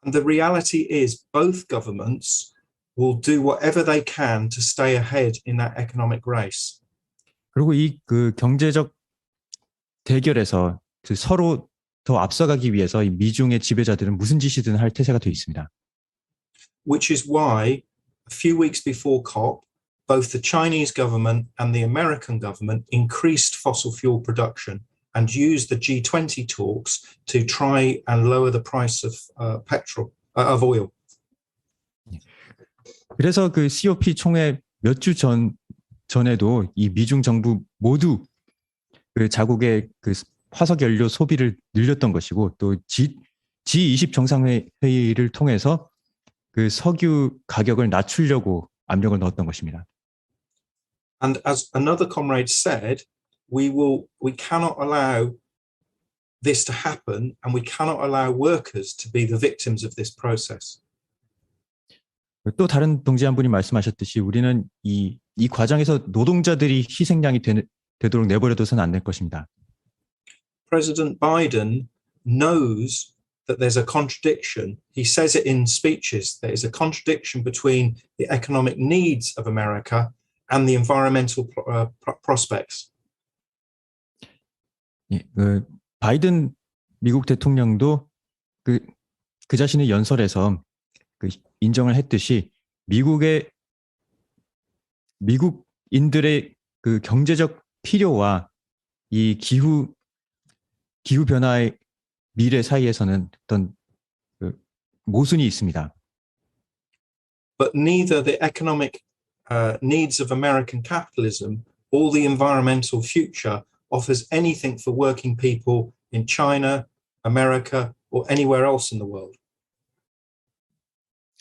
And the reality is both governments will do whatever they can to stay ahead in that economic race. 그리고 이 그 경제적 대결에서 그 서로 더 앞서가기 위해서 이 미중의 지배자들은 무슨 짓이든 할 태세가 되어 있습니다. Which is why a few weeks before COP, both the Chinese government and the American government increased fossil fuel production and used the G20 talks to try and lower the price of of oil. 그래서 그 COP 총회 몇 주 전에도 이 미중 정부 모두 그 자국의 그 화석 연료 소비를 늘렸던 것이고 또 G20 정상회의를 통해서 그 석유 가격을 낮추려고 압력을 넣었던 것입니다. And as another comrade said, we cannot allow this to happen, and we cannot allow workers to be the victims of this process. 또 다른 동지 한 분이 말씀하셨듯이 우리는 이 과정에서 노동자들이 희생양이 되도록 내버려둬서는 안 될 것입니다. President Biden knows that there's a contradiction. He says it in speeches. There is a contradiction between the economic needs of America and the environmental prospects. 예, 바이든 미국 대통령도 그 자신의 연설에서 그 인정을 했듯이 미국인들의 그 경제적 필요와 이 기후 변화의 미래 사이에서는 어떤 그 모순이 있습니다. But neither the economic needs of American capitalism or the environmental future offers anything for working people in China, America, or anywhere else in the world.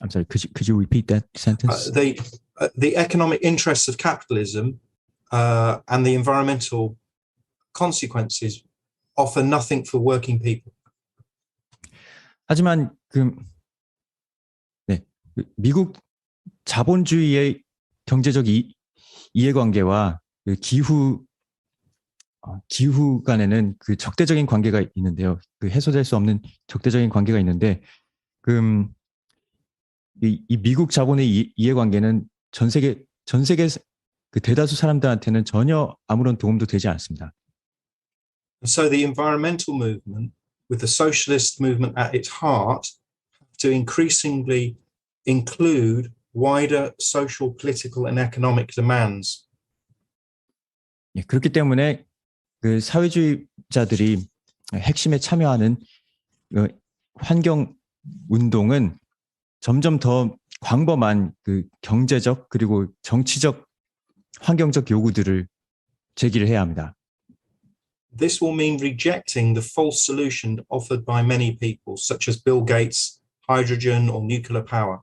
I'm sorry, could you repeat that sentence? The economic interests of capitalism and the environmental consequences offer nothing for working people. 하지만 미국 자본주의의 경제적 이해관계와 그 기후 간에는 그 적대적인 관계가 있는데요. 그 해소될 수 없는 적대적인 관계가 있는데 이 미국 자본의 이해관계는 전 세계 그 대다수 사람들한테는 전혀 아무런 도움도 되지 않습니다. So the environmental movement, with the socialist movement at its heart, to increasingly include wider social, political, and economic demands. 예, 그렇기 때문에 그 사회주의자들이 핵심에 참여하는 환경 운동은 점점 더 광범한 그 경제적 그리고 정치적 환경적 요구들을 제기를 해야 합니다. This will mean rejecting the false solution offered by many people, such as Bill Gates, hydrogen or nuclear power.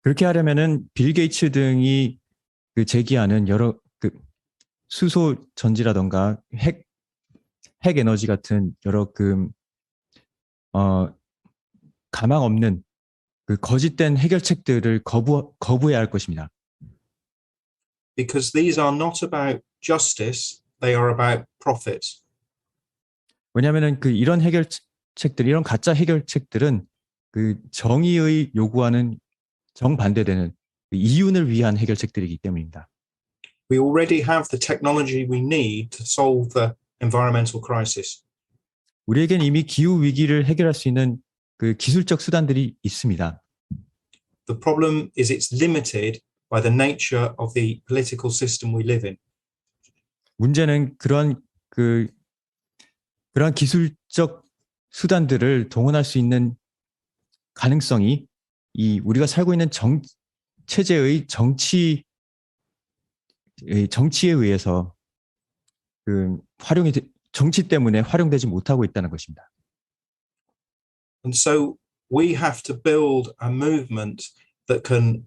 그렇게 하려면은 빌 게이츠 등이 그 제기하는 여러 그 수소 전지라던가 핵 에너지 같은 여러 가망 없는 그 거짓된 해결책들을 거부해야 할 것입니다. Because these are not about justice, they are about profit. 왜냐하면은 이런 해결책들, 이런 가짜 해결책들은 그 정의의 요구하는 정반대되는 이윤을 위한 해결책들이기 때문입니다. We already have the technology we need to solve the environmental crisis. 우리에겐 이미 기후 위기를 해결할 수 있는 그 기술적 수단들이 있습니다. The problem is it's limited by the nature of the political system we live in. 문제는 그런 기술적 수단들을 동원할 수 있는 가능성이 우리가 살고 있는 체제의 정치에 의해서 정치 때문에 활용되지 못하고 있다는 것입니다. And so we have to build a movement that can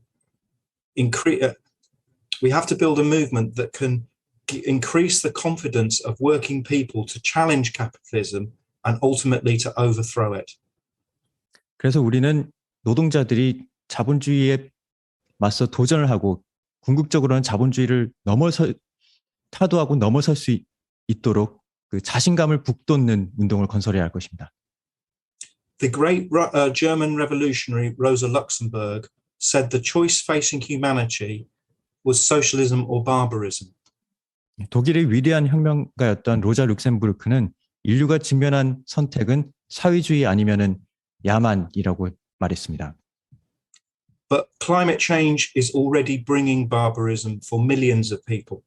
increase the confidence of working people to challenge capitalism and ultimately to overthrow it. 그래서 우리는 노동자들이 자본주의에 맞서 도전을 하고 궁극적으로는 자본주의를 타도하고 넘어설 수 있도록 그 자신감을 북돋는 운동을 건설해야 할 것입니다. The great German revolutionary Rosa Luxemburg said the choice facing humanity was socialism or barbarism. 독일의 위대한 혁명가였던 로자 룩셈부르크는 인류가 직면한 선택은 사회주의 아니면은 야만이라고 말했습니다. But climate change is already bringing barbarism for millions of people.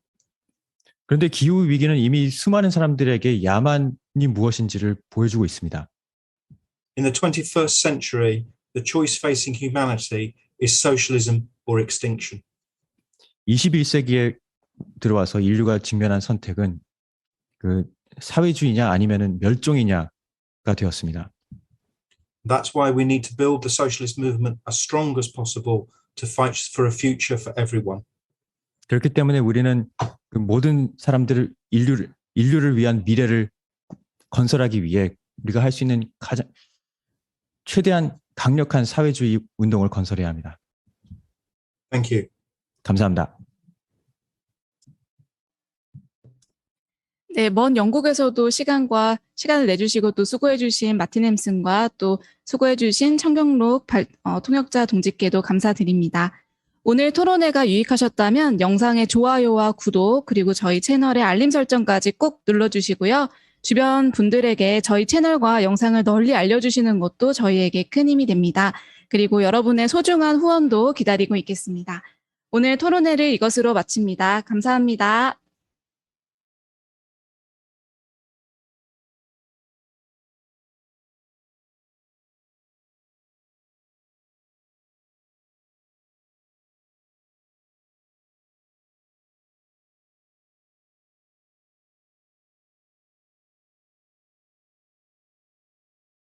그런데 기후 위기는 이미 수많은 사람들에게 야만이 무엇인지를 보여주고 있습니다. In the 21st century, the choice facing humanity is socialism or extinction. 21세기에 들어와서 인류가 직면한 선택은 그 사회주의냐 아니면은 멸종이냐가 되었습니다. That's why we need to build the socialist movement as strong as possible to fight for a future for everyone. 그렇기 때문에 우리는 그 모든 사람들을 인류를 위한 미래를 건설하기 위해 우리가 할 수 있는 가장 최대한 강력한 사회주의 운동을 건설해야 합니다. Thank you. 감사합니다. 네, 먼 영국에서도 시간을 내주시고 또 수고해주신 마틴 햄슨과 또 수고해주신 청경록 통역자 동지께도 감사드립니다. 오늘 토론회가 유익하셨다면 영상의 좋아요와 구독 그리고 저희 채널의 알림 설정까지 꼭 눌러주시고요. 주변 분들에게 저희 채널과 영상을 널리 알려주시는 것도 저희에게 큰 힘이 됩니다. 그리고 여러분의 소중한 후원도 기다리고 있겠습니다. 오늘 토론회를 이것으로 마칩니다. 감사합니다.